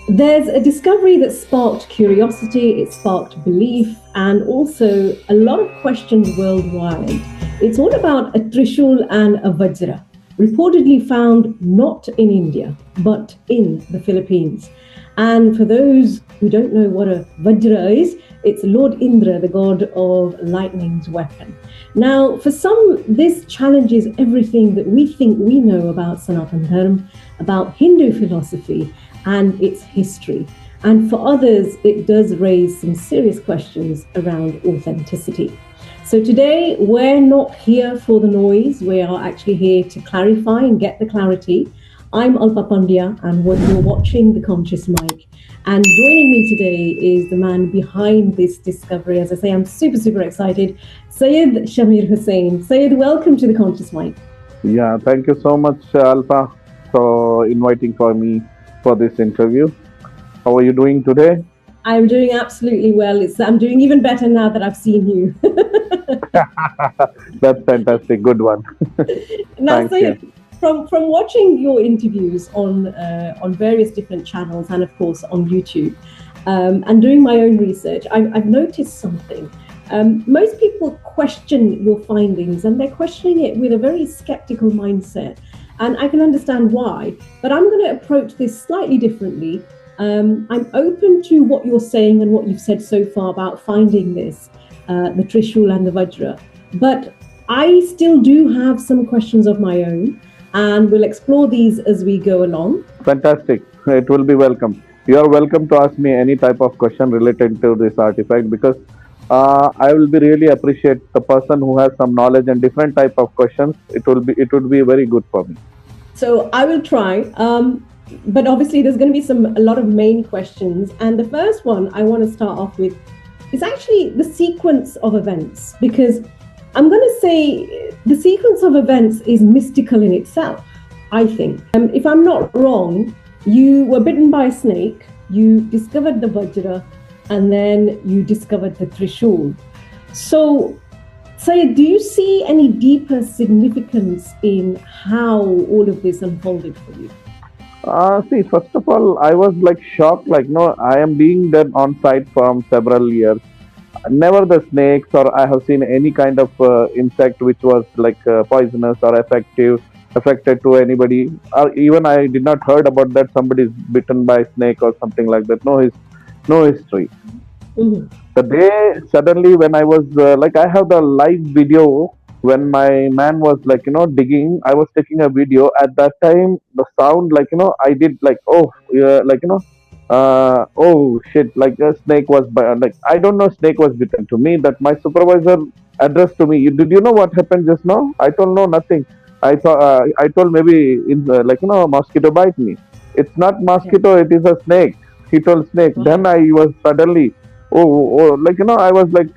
There's a discovery that sparked curiosity, it sparked belief, and also a lot of questions worldwide. It's all about a Trishul and a Vajra, reportedly found not in India, but in the Philippines. And for those who don't know what a Vajra is, it's Lord Indra, the god of lightning's weapon. Now, for some, this challenges everything that we think we know about Sanatan Dharma, about Hindu philosophy, and its history. And for others, it does raise some serious questions around authenticity. So today, we're not here for the noise. We are actually here to clarify and get the clarity. I'm Alpa Pandya, and you're watching The Conscious Mic. And joining me today is the man behind this discovery. As I say, I'm super excited. Syed Shameer Hussain. Syed, welcome to The Conscious Mic. Yeah, thank you so much, Alpha, for inviting for me for this interview. How are you doing today? I'm doing absolutely well. I'm doing even better now that I've seen you. That's fantastic. Good one. Now, Thank you. From watching your interviews on various different channels and of course on YouTube, and doing my own research, I've noticed something. Most people question your findings, and they're questioning it with a very skeptical mindset. And I can understand why, but I'm going to approach this slightly differently. I'm open to what you're saying and what you've said so far about finding this, the Trishul and the Vajra. But I still do have some questions of my own, and we'll explore these as we go along. Fantastic. It will be welcome. You are welcome to ask me any type of question related to this artifact because I will be really appreciate the person who has some knowledge and different type of questions. It would be very good for me. So I will try. But obviously there's going to be a lot of main questions. And the first one I want to start off with is actually the sequence of events, because I'm going to say the sequence of events is mystical in itself, I think. If I'm not wrong, you were bitten by a snake, you discovered the Vajra, and then you discovered the Trishul. So, Syed, do you see any deeper significance in how all of this unfolded for you? See, first of all, I was like shocked. Like, no, I am being there on site from several years. Never the snakes, or I have seen any kind of insect which was like poisonous or affected to anybody. Or even I did not heard about that somebody is bitten by snake or something like that. No history. Mm-hmm. The day suddenly when I was I have the live video when my man was digging. I was taking a video at that time. The sound I did like oh yeah, oh shit, like a snake was like I don't know, snake was bitten to me. That my supervisor addressed to me. Did you know what happened just now? I told no, nothing. I told maybe in mosquito bite me. It's not mosquito. It is a snake. He told snake. Wow. Then I was suddenly oh I was like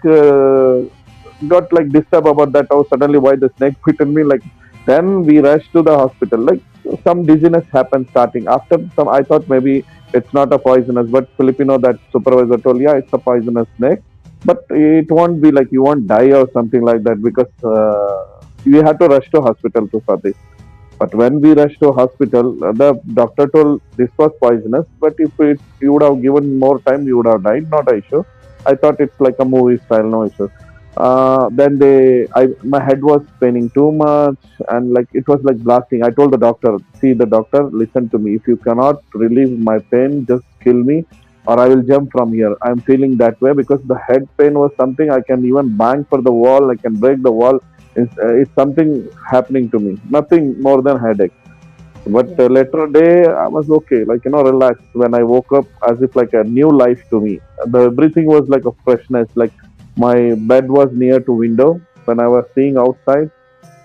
got like disturbed about that. Oh, suddenly why the snake bitten me? Like then we rushed to the hospital. Like some dizziness happened starting after some. I thought maybe it's not a poisonous, but Filipino, that supervisor told, yeah, it's a poisonous snake, but it won't be like you won't die or something like that because we had to rush to hospital to for this. But when we rushed to hospital, the doctor told this was poisonous, but if you would have given more time, you would have died. Not an issue. I thought it's like a movie style, no issue. Then my head was paining too much, and like it was like blasting. I told the doctor, see, the doctor, listen to me. If you cannot relieve my pain, just kill me, or I will jump from here. I'm feeling that way because the head pain was something I can even bang for the wall. I can break the wall. It's something happening to me. Nothing more than headache. But later day, I was okay, like relaxed. When I woke up, as if like a new life to me. Everything was like a freshness. Like my bed was near to window. When I was seeing outside,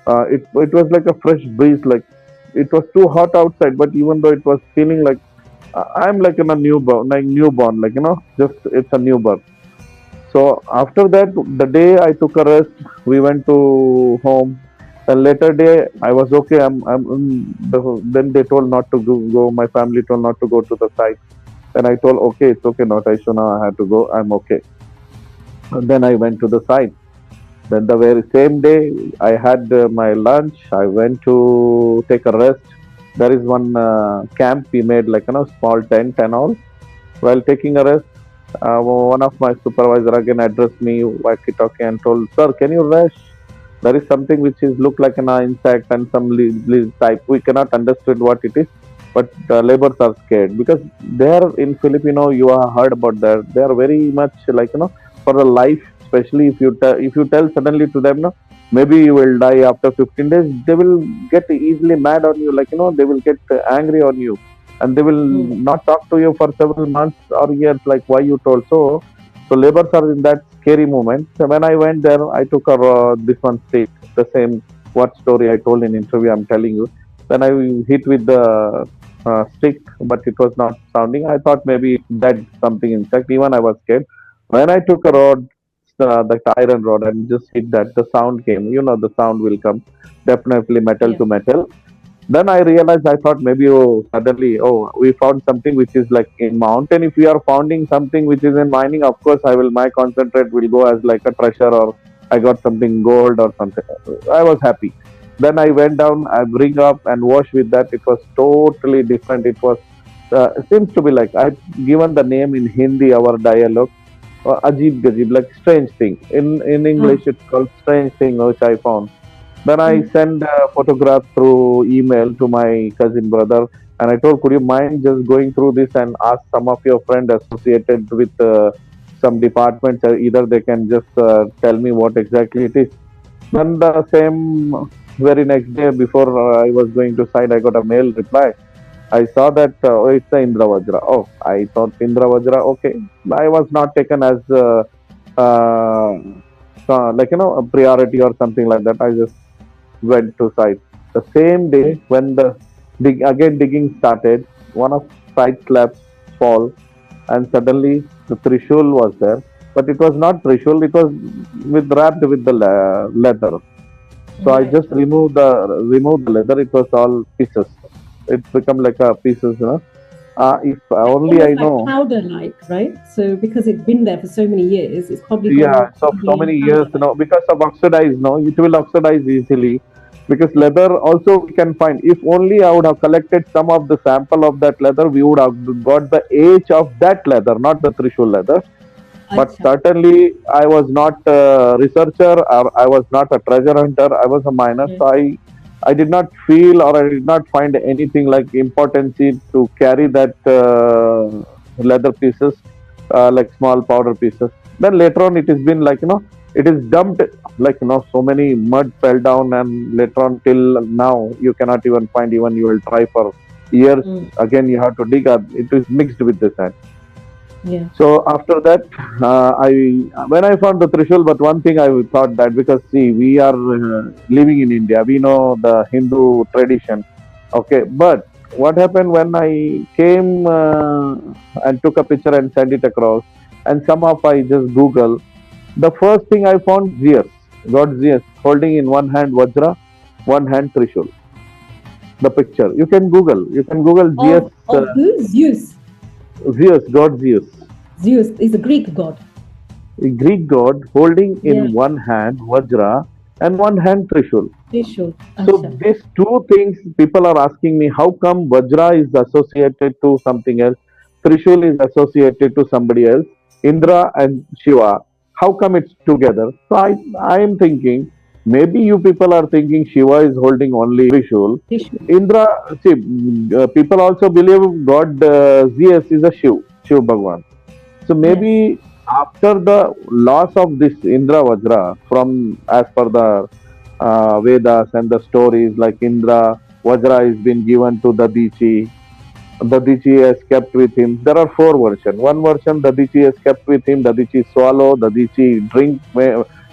it was like a fresh breeze. Like it was too hot outside, but even though it was feeling like I'm like in a newborn, just it's a new birth. So after that, the day I took a rest, we went to home. The later day, I was okay. Then they told not to go. My family told not to go to the site. Then I told, okay, it's okay, not issue now. I have to go. I'm okay. And then I went to the site. Then the very same day, I had my lunch. I went to take a rest. There is one camp we made, like small tent and all. While taking a rest, one of my supervisor again addressed me walkie-talkie and told, "Sir, can you rest? There is something which is look like an insect and some type. We cannot understand what it is, but laborers are scared because there in Filipino, you have heard about that. They are very much like for the life, especially if you tell suddenly to them, no, maybe you will die after 15 days. They will get easily mad on you, like they will get angry on you, and they will Mm. not talk to you for several months or years. Like why you told so. So laborers are in that scary moment. So when I went there, I took this one stick, the same what story I told in interview. I'm telling you. Then I hit with the stick, but it was not sounding. I thought maybe it's dead something insect. Even I was scared. When I took a rod, the iron rod, and just hit that, the sound came. The sound will come. Definitely metal Yeah. to metal. Then I realized, I thought maybe, suddenly, we found something which is like in mountain. If we are finding something which is in mining, of course, my concentrate will go as like a treasure, or I got something gold or something. I was happy. Then I went down, I bring up and wash with that. It was totally different. It seems to be like, I've given the name in Hindi, our dialogue, Ajib Gajib, like strange thing. In Ah. English, it's called strange thing, which I found. Then I Mm. sent a photograph through email to my cousin brother, and I told, could you mind just going through this and ask some of your friends associated with some departments, either they can just tell me what exactly it is. Then the same very next day, before I was going to site, I got a mail reply. I saw that it's the Indra Vajra. Oh, I thought Indra Vajra. Okay, I was not taken as uh, like a priority or something like that. I just went to site. The same day when the digging started, one of site slabs fall, and suddenly the Trishul was there. But it was not Trishul, it was wrapped with the leather. So I Right. just removed the leather, it was all pieces. It become like a pieces. If Like only I almost like know. powder like, right? So because it's been there for so many years, it's probably Yeah, gone so probably in many powder years, like. because of oxidize, it will oxidize easily. Because Yeah. leather also we can find. If only I would have collected some of the sample of that leather, we would have got the age of that leather, not the Trishul leather. But Acha. certainly, I was not a researcher, or I was not a treasure hunter. I was a miner, Yeah. so I did not feel, or I did not find anything like importance to carry that leather pieces, like small powder pieces. Then later on, it has been like it is dumped, like so many mud fell down, and later on till now you cannot even find. Even you will try for years, Mm. again you have to dig up. It is mixed with the sand. Yeah. So after that, I when I found the Trishul, but one thing I thought that, because see, we are living in India, we know the Hindu tradition, okay. But what happened when I came and took a picture and sent it across, and somehow I just Google, the first thing I found Zeus, God Zeus, holding in one hand Vajra, one hand Trishul. The picture you can Google Zeus, Of who? Zeus. Zeus, God Zeus. Zeus is a Greek god. A Greek god holding Yeah. in one hand Vajra and one hand Trishul. Trishul. So Acha. these two things people are asking me, how come Vajra is associated to something else, Trishul is associated to somebody else, Indra and Shiva, how come it's together? So I am thinking, maybe you people are thinking Shiva is holding only Trishul. Trishul. Indra, see, people also believe God Zeus is a Shiv Bhagwan. So Yes. maybe after the loss of this Indra Vajra, from as per the Vedas and the stories, like Indra Vajra has been given to Dadichi. Dadichi has kept with him. There are four versions. One version Dadichi has kept with him. Dadichi swallow. Dadichi drink,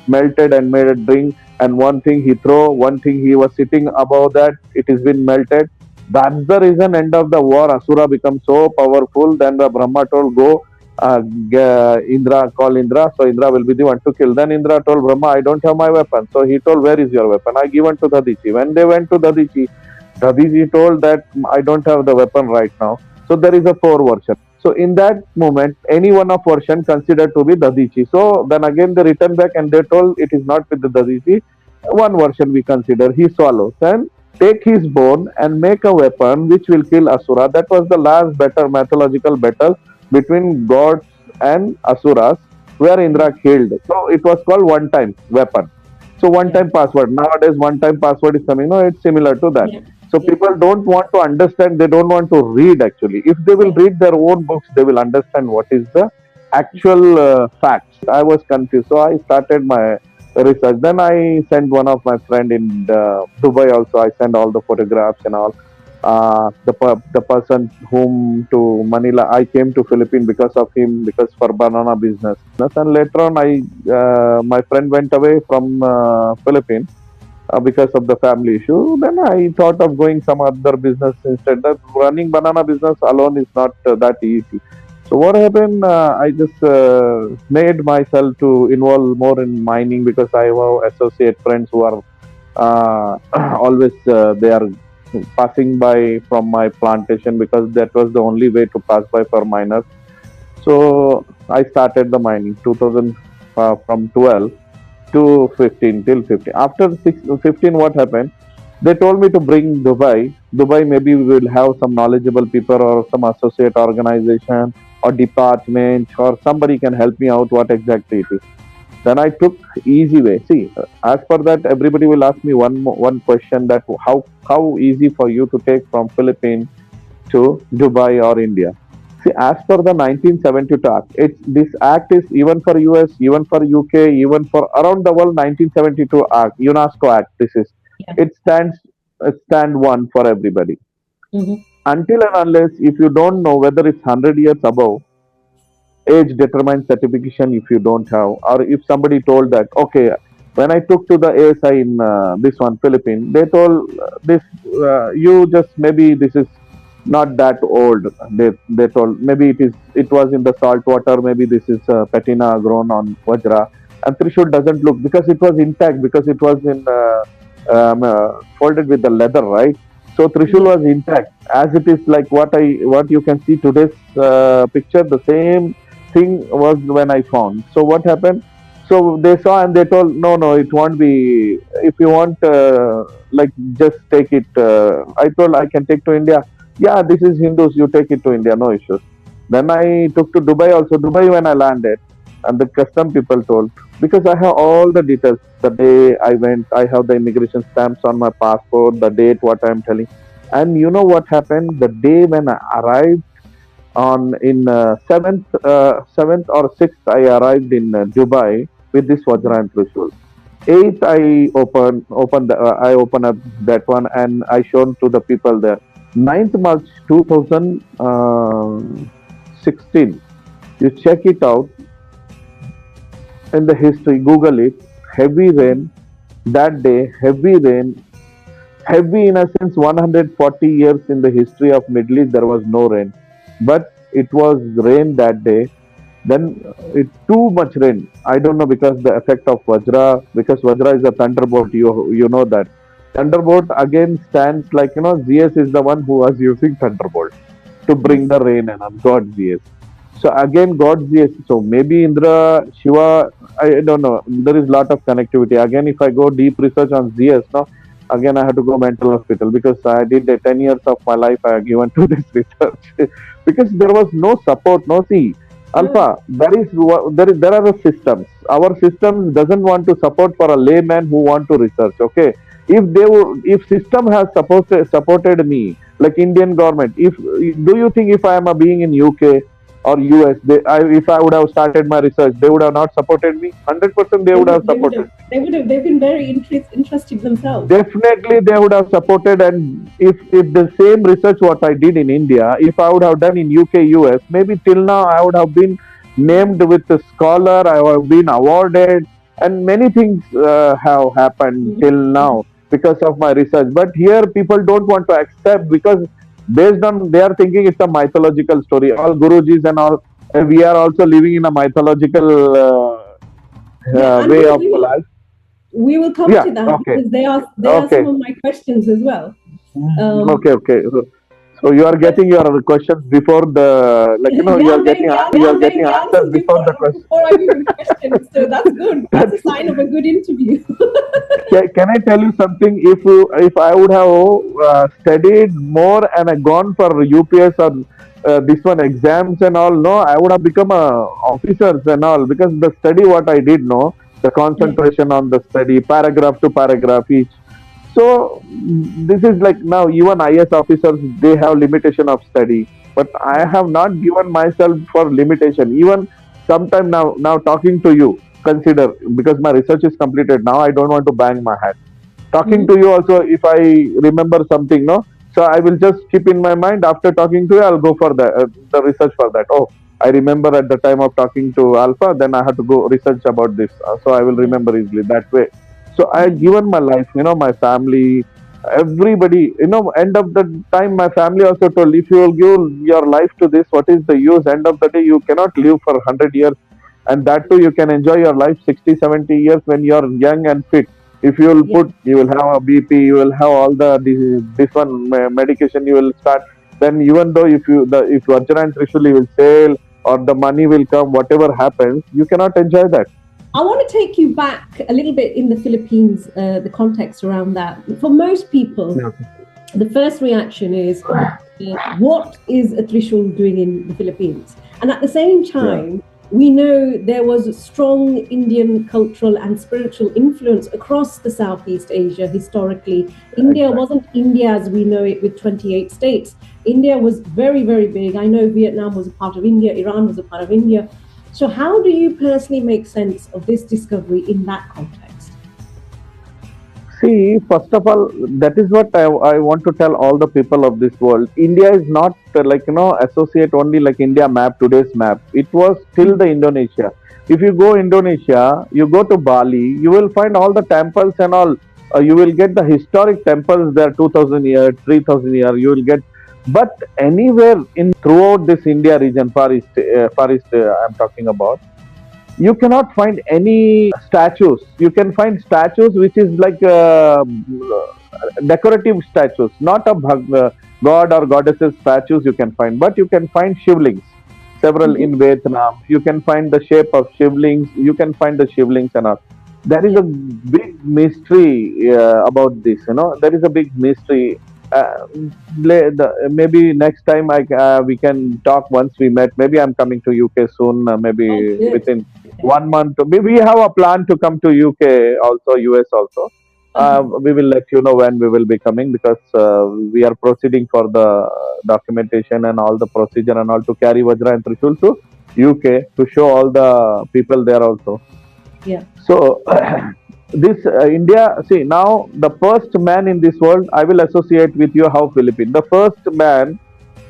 melted and made a drink. And one thing he throw. One thing he was sitting above that. It has been melted. That's the reason. End of the war, Asura becomes so powerful. Then the Brahma told, go. Indra, call Indra, so Indra will be the one to kill. Then Indra told Brahma, I don't have my weapon. So he told, where is your weapon? I given to Dadichi. When they went to Dadichi, Ravi told that I don't have the weapon right now. So there is a four version. So in that moment, any one of version considered to be Dadichi. So then again they returned back and they told it is not with the Dadichi. One version we consider he swallows. Then take his bone and make a weapon which will kill Asura. That was the last battle, mythological battle. between gods and asuras, where Indra killed. So it was called one-time weapon. So Yeah. one-time password. Nowadays, one-time password is coming. No, it's similar to that. Yeah. So Yeah. people don't want to understand. They don't want to read actually. If they will Yeah. read their own books, they will understand what is the actual facts. I was confused, so I started my research. Then I sent one of my friend in Dubai. Also, I sent all the photographs and all. The person whom to Manila, I came to Philippines because of him, because for banana business. And later on, I my friend went away from Philippines because of the family issue. Then I thought of going some other business instead. That running banana business alone is not that easy. So what happened? I just made myself to involve more in mining because I have associate friends who are always they are passing by from my plantation because that was the only way to pass by for miners. So I started the mining 2000 from 12 to 15 till 15. After 15, what happened? They told me to bring Dubai. Dubai, maybe we will have some knowledgeable people or some associate organization or department or somebody can help me out what exactly it is. Then I took easy way. See, as per that, everybody will ask me one question that how easy for you to take from Philippines to Dubai or India. See, as per the 1972 Act, this act is even for US, even for UK, even for around the world. 1972 Act, UNESCO Act. This is Yeah. it stand one for everybody. Mm-hmm. Until and unless if you don't know whether it's 100 years above, age determines certification if you don't have, or if somebody told that okay, when I took to the ASI in this one Philippines, they told this you just maybe this is not that old. They told maybe it was in the salt water, maybe this is patina grown on Vajra, and Trishul doesn't look because it was intact, because it was in folded with the leather, right? So Trishul Yeah. was intact as it is, like what you can see today's picture. The same thing was when I found. So what happened? So they saw and they told, no, no, it won't be. If you want, like, just take it. I told I can take to India. Yeah, this is Hindus. You take it to India, no issues. Then I took to Dubai also. Dubai when I landed, and the custom people told, because I have all the details. The day I went, I have the immigration stamps on my passport, the date, what I'm telling. And you know what happened? The day when I arrived on in seventh or sixth, I arrived in Dubai with this Vajra and Trishul. Eighth, I open up that one and I shown to the people there. 9th March 2016. You check it out in the history. Google it. Heavy rain that day. Heavy rain. Heavy in a sense. 140 years in the history of Middle East there was no rain, but it was rain that day. Then it too much rain. I don't know, because the effect of Vajra, because Vajra is a thunderbolt. You know that thunderbolt again stands like, Zeus is the one who was using thunderbolt to bring Yes. the rain and on God Zeus. So again God Zeus. So maybe Indra, Shiva. I don't know. There is lot of connectivity. Again, if I go deep research on Zeus now, again I have to go mental hospital because I did 10 years of my life I have given to this research because there was no support. No, see, No. Alpha, there are the systems. Our systems doesn't want to support for a layman who want to research. Okay, if system has supported me, like Indian government, if do you think if I am a being in UK or US, if I would have started my research, they would have not supported me. 100% they They would have would. They would have. supported. They would have. They've been very interested themselves. Definitely, they would have supported. And if the same research what I did in India, if I would have done in UK, US, maybe till now I would have been named with a scholar. I would have been awarded, and many things have happened Mm-hmm. till now because of my research. But here, people don't want to accept because based on they are thinking it's a mythological story. All gurujis and all, we are also living in a mythological Yeah, and way we, of we will life. we will come Yeah. to that Okay. because they are some Okay. of my questions as well. Okay, okay. So you are But getting your questions before the, like, yeah, I'm getting you are getting the answers answers before the question. before I've even questioned. So that's good. That's a That's, sign of a good interview. can I tell you something? If I would have studied more and I gone for UPS or this one exams and all. No, I would have become a officers and all, because the study what I did, no, the Yeah. concentration on the study, paragraph to paragraph each. So this is like now even IS officers, they have limitation of study, but I Right. have not given myself for limitation. Even sometime now talking to you, consider, because my research is completed now. I don't want to bang my head. Talking Mhm. to you also, if I remember something, no, so I will just keep in my mind. After talking to you, I'll go for the research for that. Oh, I remember at the time of talking to Alpha, then I had to go research about this, so I will Yeah. remember easily that way. So I Yeah. given my life, my family, everybody, end of the time my family also told, if you will give your life to this, what is the use? End of the day, you cannot live for 100 years, and that too you can enjoy your life 60, 70 years when you are young and fit. If you will Yeah. put, you will have a BP, you will have all this one medication, you will start. Then even though if Vajra and Trishul will sail, or the money will come, whatever happens, you cannot enjoy that. I want to take you back a little bit in the Philippines, the context around that. For most people, Okay. the first reaction is, what is a Trishul doing in the Philippines? And at the same Yeah, time, we know there was a strong Indian cultural and spiritual influence across the Southeast Asia historically. India exactly. wasn't India as we know it with 28 states. India was very, very big. I know Vietnam was a part of India, Iran was a part of India. So, how do you personally make sense of this discovery in that context? See, first of all, that is what I want to tell all the people of this world. India is not associate only like India map, today's map. It was till Mm. the Indonesia. If you go Indonesia, you go to Bali, you will find all the temples and all. You will get the historic temples there, 2000 year, 3000 year. You will get, but anywhere in throughout this India region, Far East, I'm talking about, you cannot find any statues. You can find statues which is like decorative statues, not a god or goddesses statues you can find, but you can find shivlings, several Mhm. in Vietnam. You can find the shape of shivlings. You can find the shivlings and all. There is Yeah. a big mystery about this. There is a big mystery. Uh, maybe next time we can talk once we met. Maybe I'm coming to UK soon. Oh, Maybe good. within Okay. 1 month. We have a plan to come to UK also, US also. Uh-huh. We will let you know when we will be coming, because we are proceeding for the documentation and all the procedure and all to carry Vajra and Trishul to UK to show all the people there also. Yeah. So this India, see now the first man in this world, I will associate with you how Philippines. The first man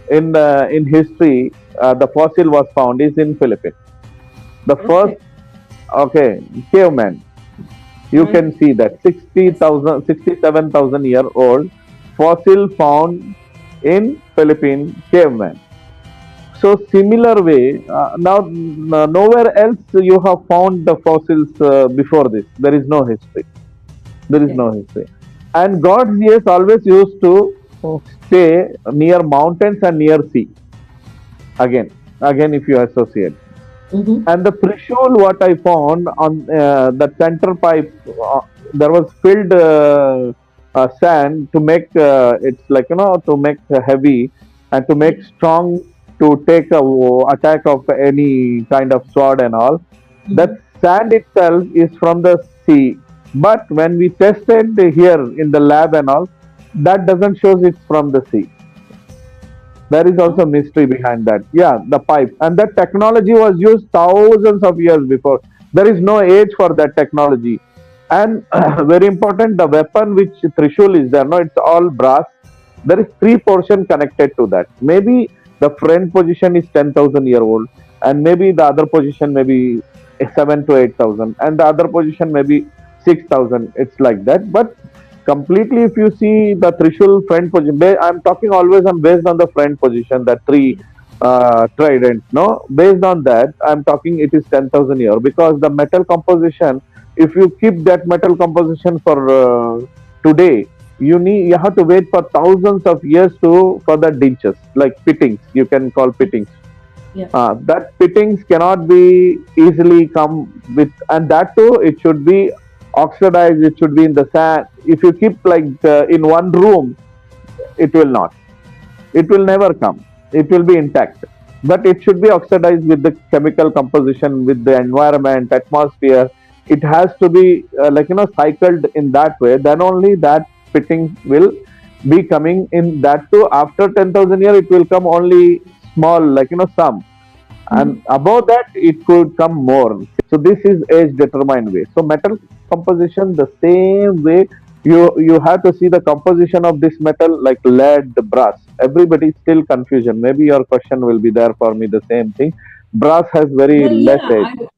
in history, the fossil was found is in Philippines. The first, Okay. okay, caveman. You can Right. see that Yes. 67,000 year old fossil found in Philippine caveman. So similar way, nowhere else you have found the fossils before this. There is no history. There is Okay. no history. And gods, yes, always used to stay near mountains and near sea. Again, if you associate. Mm-hmm. And the Trishul, what I found on the center pipe, there was filled sand to make it's like to make heavy and to make Yeah. strong, to take a attack of any kind of sword and all. That Mm-hmm. sand itself is from the sea, but when we tested here in the lab and all, that doesn't show it's from the sea. There is Oh, also mystery behind that. Yeah, the pipe. And that technology was used thousands of years before. There is no age for that technology. And very important, the weapon which Trishul is there, no, it's all brass. There is three portion connected to that. Maybe the front position is 10,000 year old, and maybe the other position maybe 7 to 8,000, and the other position maybe 6,000. It's like that. But completely, if you see the Trishul front position, I'm talking always on based on the front position, the three yeah. trident. No, based on that, I'm talking it is 10,000 year, because the metal composition. If you keep that metal composition for today, you have to wait for thousands of years to for the dinches, like pittings. You can call Yes. pittings. Yeah. That fittings cannot be easily come with, and that too, it should be oxidized. It should be in the sand. If you keep like in one room, it will not. It will never come. it will be intact. But it should be oxidized with the chemical composition, with the environment, atmosphere. It has to be cycled in that way. Then only that fitting will be coming in. That too, after 10,000 years, it will come only small, some, Mhm. and above that it could come more. So this is age determined way. So metal composition the same way. You have to see the composition of this metal, like lead, brass. Everybody still confusion. Maybe your question will be there for me the same thing. Brass has very Well, less yeah, age.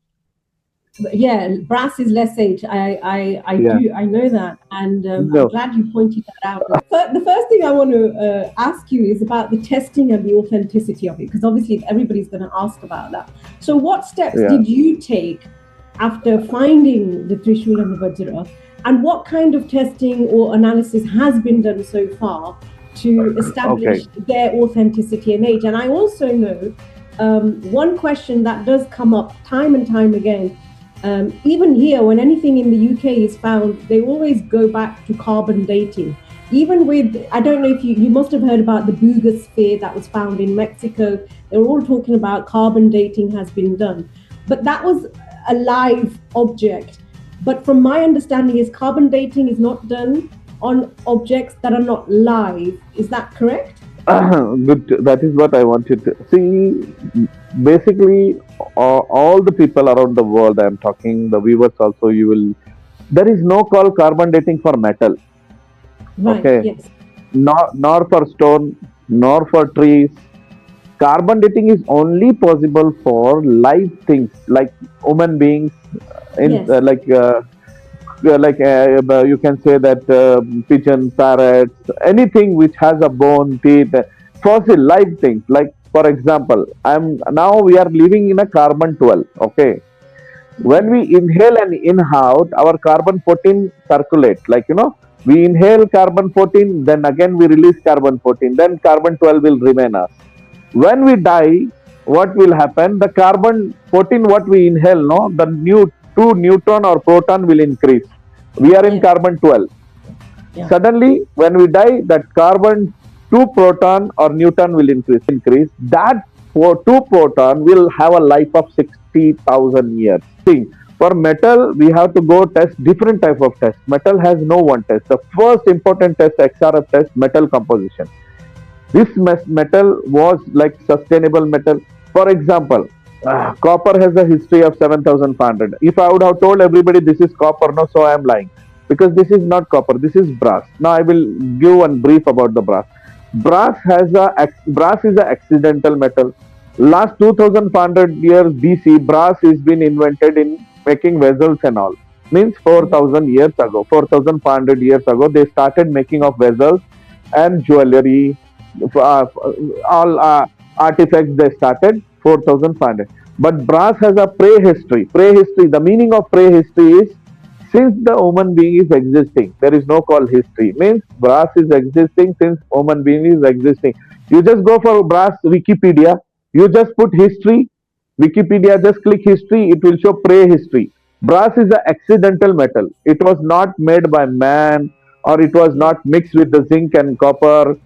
yeah, brass is less age. I Yeah. do, I know that, and I'm No. glad you pointed that out. The first thing I want to ask you is about the testing and the authenticity of it, because obviously everybody's going to ask about that. So, what steps Yeah. did you take after finding the Trishul and the Vajra, and what kind of testing or analysis has been done so far to Okay. establish their authenticity and age? And I also know one question that does come up time and time again. Even here, when anything in the UK is found, they always go back to carbon dating. Even with, I don't know if you must have heard about the Buga sphere that was found in Mexico. They were all talking about carbon dating has been done. But that was a live object. But from my understanding, is carbon dating is not done on objects that are not live. Is that correct? Good. That is what I wanted to see. Basically, all the people around the world, I am talking, the viewers also, you will. There is no call carbon dating for metal. Right, Okay, yes. nor for stone, nor for trees. Carbon dating is only possible for live things like human beings, in Yes. you can say that pigeon, parrots, anything which has a bone, teeth, fossil live things. Like for example, I'm now we are living in a carbon 12. Okay, when Okay. we inhale and inhale, our carbon 14 circulates. We inhale carbon 14, then again we release carbon 14, then carbon 12 will remain us. When we die, what will happen? The carbon 14 what we inhale, no, the new two neutron or proton will increase. We are in Yeah. carbon 12. Yeah. Suddenly, when we die, that carbon 2 proton or neutron will increase. That 2 proton will have a life of 60,000 years. See, for metal, we have to go test different type of test. Metal has no one test. The first important test, XRF test, metal composition. This metal was like sustainable metal. For example, copper has a history of 7,500. If I would have told everybody this is copper, no, so I am lying, because this is not copper. This is brass. Now I will give one brief about the brass. Brass is an accidental metal. Last 2,500 years BC, brass has been invented in making vessels and all. Means 4,000 years ago, 4,500 years ago, they started making of vessels and jewelry, all artifacts they started 4,500. But brass has a prehistory. Prehistory. The meaning of prehistory is since the human being is existing. There is no call history. Means brass is existing since human being is existing. You just go for brass Wikipedia. You just put history. Wikipedia. Just click history. It will show prehistory. Brass is an accidental metal. It was not made by man, or it was Yeah. not mixed with the zinc and copper.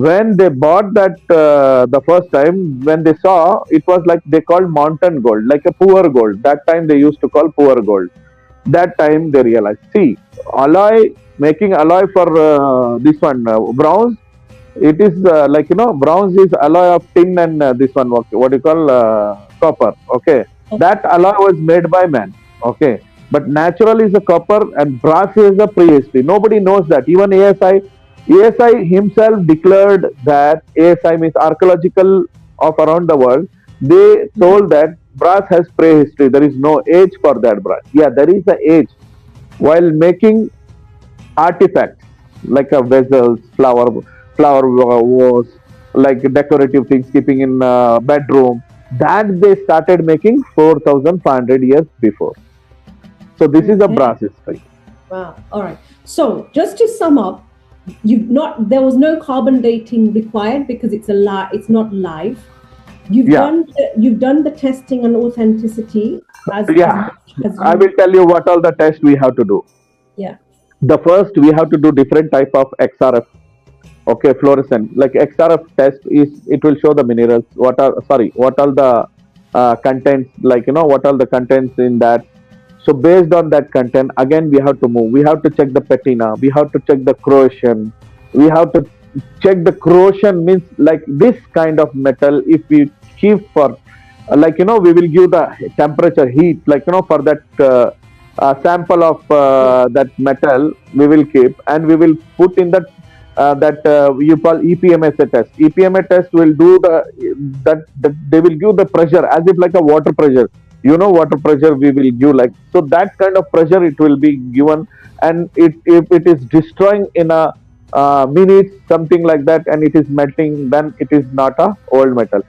When they bought that the first time, when they saw, it was like they called mountain gold, like a poor gold. That time they used to call poor gold. That time they realized, see, alloy, making alloy for this one, bronze, it is bronze is alloy of tin and this one, what you call copper. Okay, that alloy was made by man. Okay, but natural is a copper and brass is a prehistory. Nobody knows that. Even ASI himself declared that. ASI means archaeological of around the world. They Yeah. told that brass has prehistory. There is no age for that brass. Yeah, there is an age. While making artifacts like a vessels, flower vase, like decorative things, keeping in bedroom, that they started making 4,500 years before. So this is a Okay. brass history. Wow. All right. So just to sum up, there was no carbon dating required because it's not live. Yeah, You've done the testing and authenticity as yeah. much as I will you. tell you what all the tests we have to do. Yeah. The first, we have to do different type of XRF. Okay, fluorescent. Like XRF test is, it will show the minerals. What are the contents? Like, what are the contents in that? So based on that content, again we have to move. We have to check the patina. We have to check the corrosion. We have to check the corrosion means like this kind of metal. If we keep for we will give the temperature heat, for that sample of that metal we will keep, and we will put in that you call EPMA test. EPMA test will do that they will give the pressure as if like a water pressure. Water pressure we will give, like, so that kind of pressure it will be given, and if it is destroying in a minutes, something like that, and it is melting, then it is not a old metal.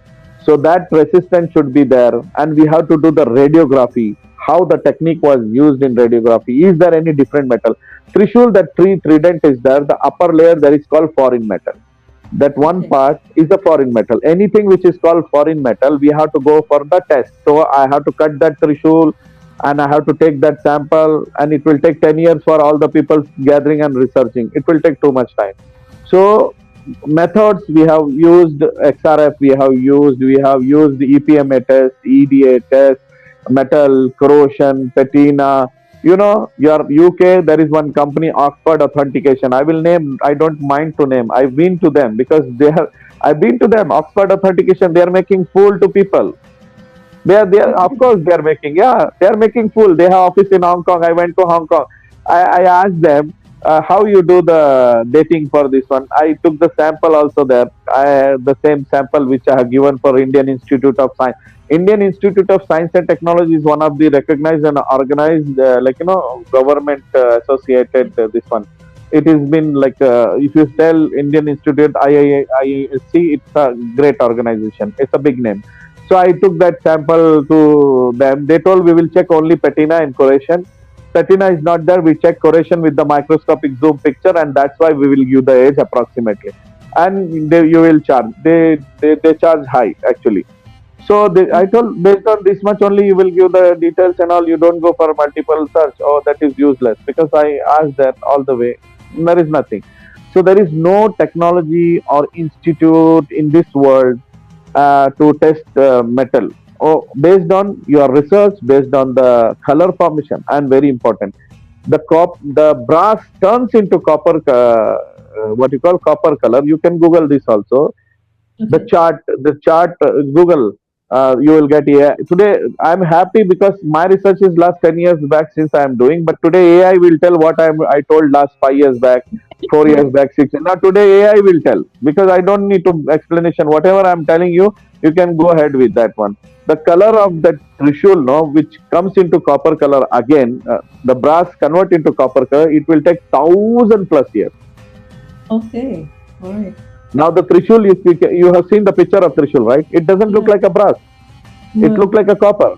So that resistance should be there, and we have to do the radiography. How the technique was used in radiography? Is there any different metal? Trishul, that trident is there. The upper layer there is called foreign metal. That one Okay. part is a foreign metal. Anything which is called foreign metal, we have to go for the test. So I have to cut that Trishul, and I have to take that sample, and it will take 10 years for all the people gathering and researching. It will take too much time. So methods we have used, XRF we have used EPMA test, EDA test, metal corrosion, patina. Your UK, there is one company, Oxford Authentication. I will name. I don't mind to name. I've been to them because they have. I've been to them. Oxford Authentication. They are making fool to people. They are, of course, they are making, yeah, they are making fool. They have office in Hong Kong. I went to Hong Kong. I asked them how you do the dating for this one. I took the sample also there. The same sample which I have given for Indian Institute of Science. Indian Institute of Science and Technology is one of the recognized and organized, government associated this one. It has been like, if you tell Indian Institute, IISc, it's a great organization. It's a big name. So I took that sample to them. They told we will check only patina and corrosion. Patina is not there. We check corrosion with the microscopic zoom picture, and that's why we will give the age approximately. And you will charge. They charge high actually. So I told based on this much only you will give the details and all. You don't go for multiple search. Oh, that is useless because I asked that all the way. There is nothing. So there is no technology or institute in this world to test metal. Oh, based on your research, based on the color formation, and very important, the brass turns into copper. What you call copper color. You can Google this also. Okay. The chart, Google. You will get AI. Today, I'm happy because my research is last 10 years back since I'm doing, but today AI will tell what I told last 5 years back, 4 years back, 6 years. Now today AI will tell because I don't need to explanation. Whatever I'm telling you, you can go ahead with that one. The color of that Trishul, no, which comes into copper color again, the brass convert into copper color, it will take 1,000+ years. Okay. All right. Now the Trishul, you have seen the picture of Trishul, right? It doesn't look Yeah. like a brass. It No. looked like a copper.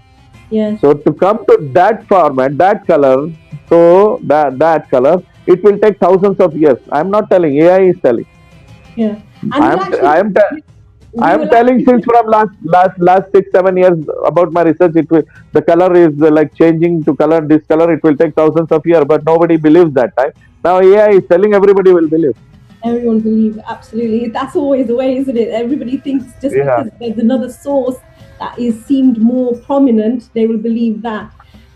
Yes. So to come to that format, that color, so that color, it will take thousands of years. I'm not telling. AI is telling. Yeah. And I we'll am actually I we am will telling actually since from last 6 7 years about my research. The color is like changing to color this color. It will take thousands of years, but nobody believes that time. Now AI is telling, everybody will believe. everyone believe absolutely. That's always the way, isn't it? Everybody thinks just Yeah, because there's another source that is seemed more prominent, they will believe that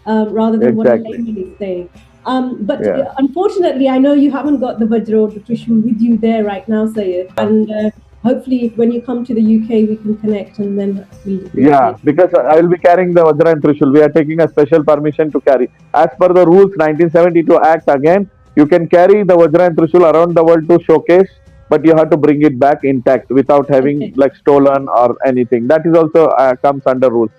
rather than what a exactly. layman is saying. But Yeah. unfortunately, I know you haven't got the Vajra or the Trishul with you there right now, Sayed. And hopefully, when you come to the UK, we can connect and then we'll Yeah, take. because I will be carrying the Vajra and Trishul. We are taking a special permission to carry. As per the rules, 1972 Act again, you can carry the Vajra and Trishul around the world to showcase, but you have to bring it back intact without having Okay. like stolen or anything. That is also comes under rules.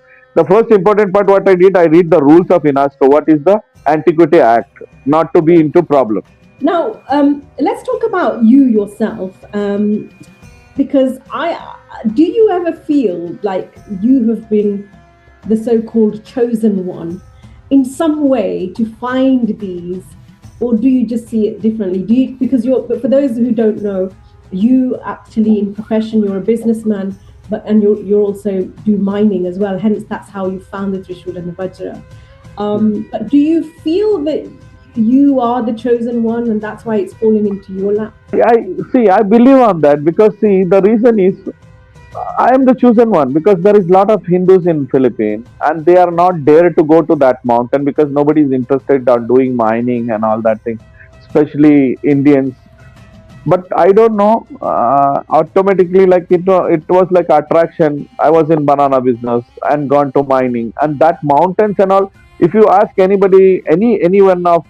The first important part, what I read the rules of UNESCO. What is the Antiquity Act? Not to be Yeah. into problem. Now, let's talk about you yourself. Because do you ever feel like you have been the so-called chosen one in some way to find these, or do you just see it differently? Because but for those who don't know, you actually in profession you're a businessman, and you're also do mining as well. Hence, that's how you found the Trishul and the Vajra. But do you feel that you are the chosen one and that's why it's fallen into your lap? I see. I believe on that because see, the reason is I am the chosen one because there is lot of Hindus in Philippines and they are not dare to go to that mountain because nobody is interested on doing mining and all that thing, especially Indians. But I don't know. Automatically, like it was like attraction. I was in banana business and gone to mining, and that mountains and all. If you ask anybody, anyone of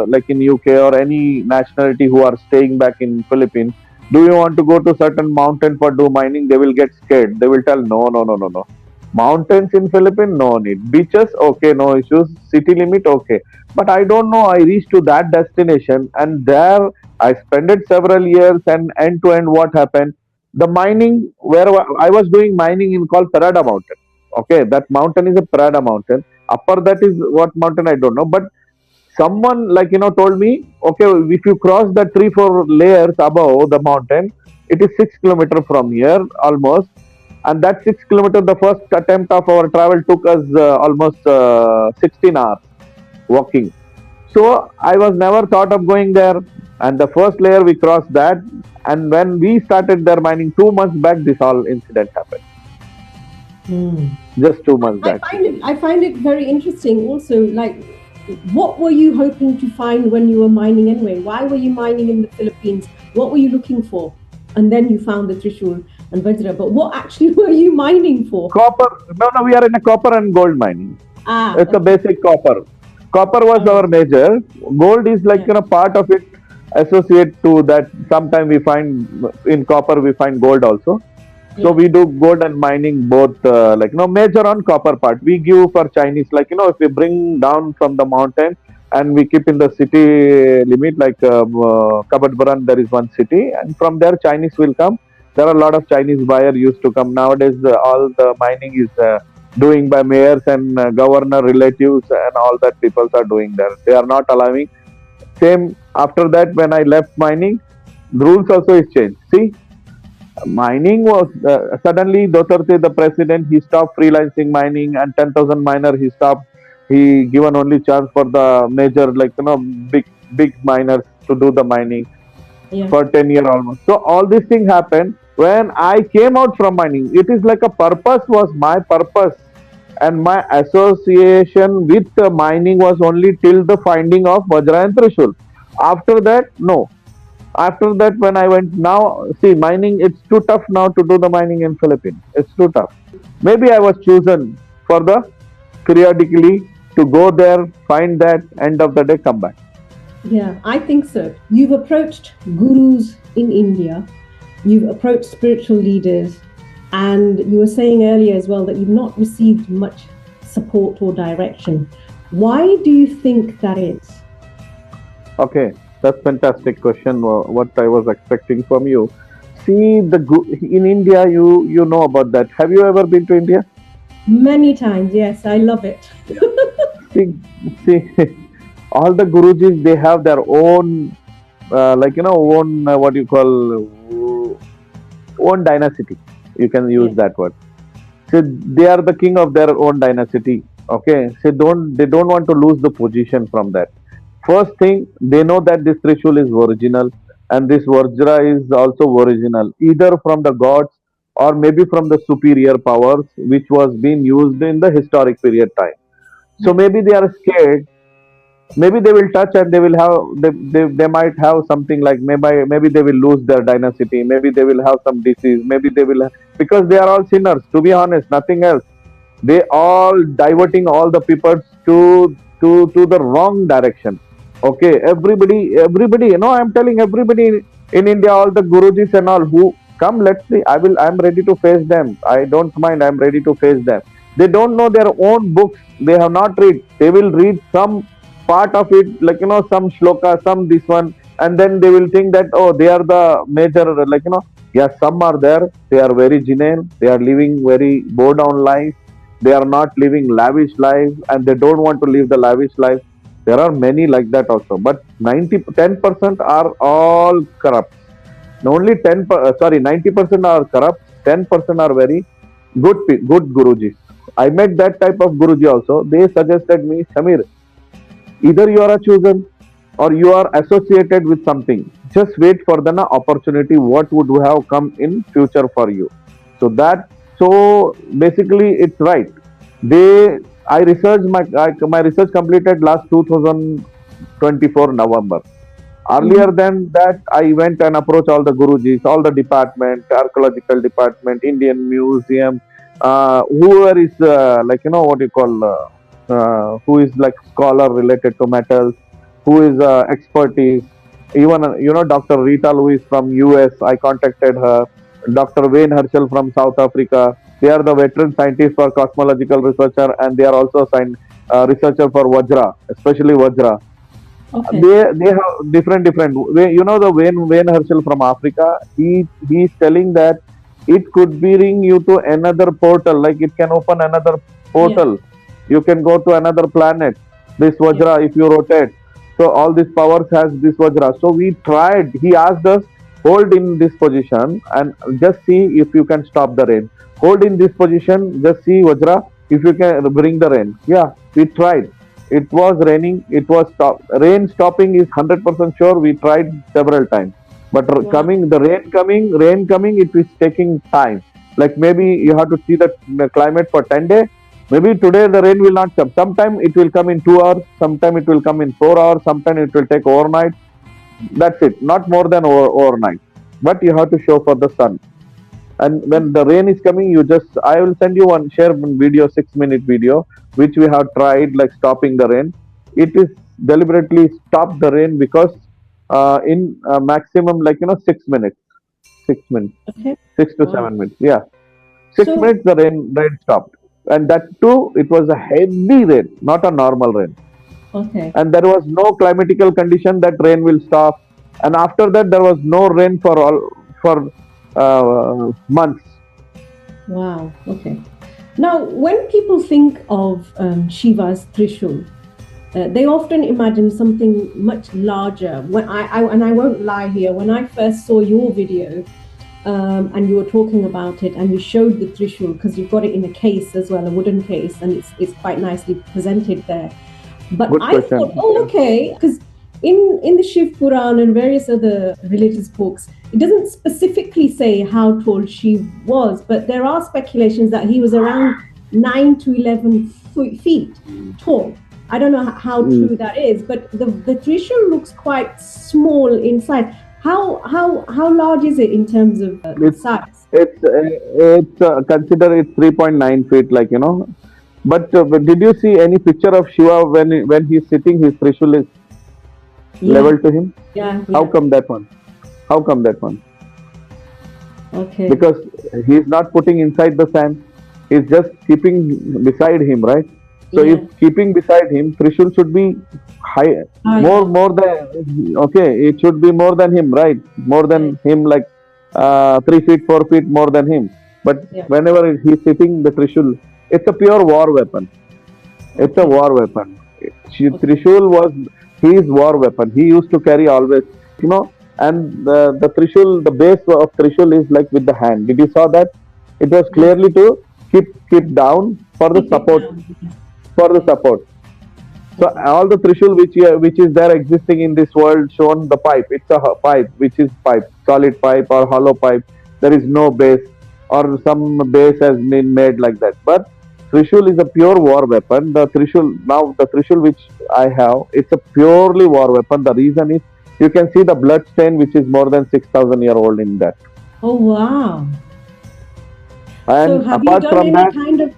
like in UK or any nationality who are staying back in Philippines, do you want to go to certain mountain for do mining? They will get scared. They will tell no, no, no, no, no. Mountains in Philippines, no need. Beaches, okay, no issues. City limit, okay. But I don't know. I reached to that destination, and there I spent it several years, and end to end, what happened? The mining where I was doing mining in called Parada Mountain. Okay, that mountain is a Parada Mountain. Upper that is what mountain I don't know, but someone like told me, okay, if you cross the 3 4 layers above the mountain, it is 6 kilometers from here almost, and that 6 kilometers, the first attempt of our travel took us almost 16 hours walking. So I was never thought of going there. And the first layer we crossed that. And when we started their mining 2 months back, this all incident happened. Hmm. Just 2 months back. I find it very interesting also, like, what were you hoping to find when you were mining anyway? Why were you mining in the Philippines? What were you looking for? And then you found the Trishul and Vajra. But what actually were you mining for? Copper. No, no, we are in a copper and gold mining. It's a basic copper. Copper was our major. Gold is like part of it associate to that. Sometime we find in copper we find gold also. So we do gold and mining both, major on copper part. We give for Chinese, if we bring down from the mountain and we keep in the city limit, like Kabadbaran, there is one city, and from there Chinese will come. There are a lot of Chinese buyer used to come. Nowadays, all the mining is doing by mayors and governor relatives and all that people are doing there. They are not allowing. Same after that, when I left mining, the rules also is changed. See, mining was suddenly Duterte, the president, he stopped freelancing mining and 10,000 miner he stopped. He given only chance for the major, big miners to do the mining for 10 years almost. So all these things happened when I came out from mining. It is like a purpose was my purpose, and my association with mining was only till the finding of Vajra and Trishul. After that, no. After that, when I went, now see, mining, it's too tough now to do the mining in Philippines. It's too tough. Maybe I was chosen for the periodically to go there, find that, end of the day, come back. Yeah, I think so. You've approached gurus in India, you've approached spiritual leaders, and you were saying earlier as well that you've not received much support or direction. Why do you think that is? Okay, that's fantastic question. What I was expecting from you. See, in India, you know about that. Have you ever been to India? Many times, yes. I love it. see, all the Gurujis, they have their own, own what you call own dynasty. You can use that word. So they are the king of their own dynasty. Okay, so they don't want to lose the position from that. First thing, they know that this Trishul is original and this Vajra is also original, either from the gods or maybe from the superior powers which was being used in the historic period time. So maybe they are scared. Maybe they will touch and they will have they might have something like maybe they will lose their dynasty. Maybe they will have some disease. Maybe they will because they are all sinners. To be honest, nothing else. They all diverting all the people to the wrong direction. Okay, everybody, I'm telling everybody in India, all the Gurujis and all who come, let's see, I'm ready to face them. I don't mind, I'm ready to face them. They don't know their own books. They have not read. They will read some part of it, some shloka, some this one, and then they will think that, oh, they are the major, yes, some are there. They are very genuine. They are living very bow down life. They are not living lavish life, and they don't want to live the lavish life. There are many like that also, but 10% are all corrupt. Only 90% are corrupt. 10% are very good Gurujis. I met that type of Guruji also. They suggested me, Shameer, either you are a chosen or you are associated with something, just wait for the opportunity what would have come in future for you. So that, so basically it's right. They, I researched my research completed last 2024 November. Earlier Mm-hmm. than that, I went and approached all the Gurujis, all the department, archaeological department, Indian museum, whoever is like what you call, who is like scholar related to metals, who is expertise. Even Dr. Rita Louise from US, I contacted her. Dr. Wayne Herschel from South Africa. They are the veteran scientists for cosmological researcher, and they are also researcher for Vajra, especially Vajra. Okay. They have different way. The Wayne Herschel from Africa, he's telling that it could bring you to another portal, like it can open another Yeah. portal. You can go to another planet. This Yeah. Vajra, if you rotate, so all these powers has this Vajra. So we tried. He asked us, hold in this position and just see if you can stop the rain. Hold in this position, just see Vajra if you can bring the rain. Yeah, we tried. It was raining. It was stop. Rain stopping is 100% sure. We tried several times, but Wow. rain coming. It is taking time. Like maybe you have to see the climate for 10 days. Maybe today the rain will not come. Sometime it will come in 2 hours. Sometime it will come in 4 hours. Sometime it will take overnight. That's it. Not more than overnight. But you have to show for the sun. And when the rain is coming, you just, I will send you share one video, 6 minute video, which we have tried like stopping the rain. It is deliberately stop the rain because in maximum, like 6 minutes, 6 minutes, Okay. Wow. 6 to 7 minutes. Yeah, six So, minutes the rain stopped, and that too it was a heavy rain, not a normal rain. okay. And there was no climatical condition that rain will stop. And after that, there was no rain for all for months. Wow. Okay. Now, when people think of Shiva's Trishul, they often imagine something much larger. When and I won't lie here, when I first saw your video and you were talking about it and you showed the Trishul, because you've got it in a case as well, a wooden case, and it's quite nicely presented there. But Good I thought, question. oh, okay, because in the Shiv Puran and various other religious books, it doesn't specifically say how tall Shiv was, but there are speculations that he was around 9 to 11 feet tall. I don't know how Mm. true that is, but the Trishul looks quite small inside. How large is it in terms of It's size? it's consider it 3.9 feet, like But did you see any picture of Shiva when he's sitting? His Trishul is Yeah, level to him. yeah, How yeah. come that one? How come that one? Okay. Because he's not putting inside the sand. He's just keeping beside him, right? So if Yeah. keeping beside him, Trishul should be high, Ah, more yeah. more than, okay. It should be more than him, right? More Yeah. than him, like 3 feet, 4 feet more than him. But Yeah. whenever he's sitting, the Trishul, it's a pure war weapon. It's a Okay. war weapon. Okay. Trishul was his war weapon. He used to carry always, you know. And the Trishul, the base of Trishul is like with the hand. Did you saw that? It was Yes. clearly to keep down for the Keep it support, down. Yeah. for the Okay. support. So Okay. all the Trishul which is there existing in this world shown the pipe. It's a pipe which is pipe, solid pipe or hollow pipe. There is no base, or some base has been made like that. But Trishul is a pure war weapon. The Trishul which I have, it's a purely war weapon. The reason is you can see the blood stain which is more than 6,000 year old in that. Oh, wow. So, And have you apart done from any that, kind of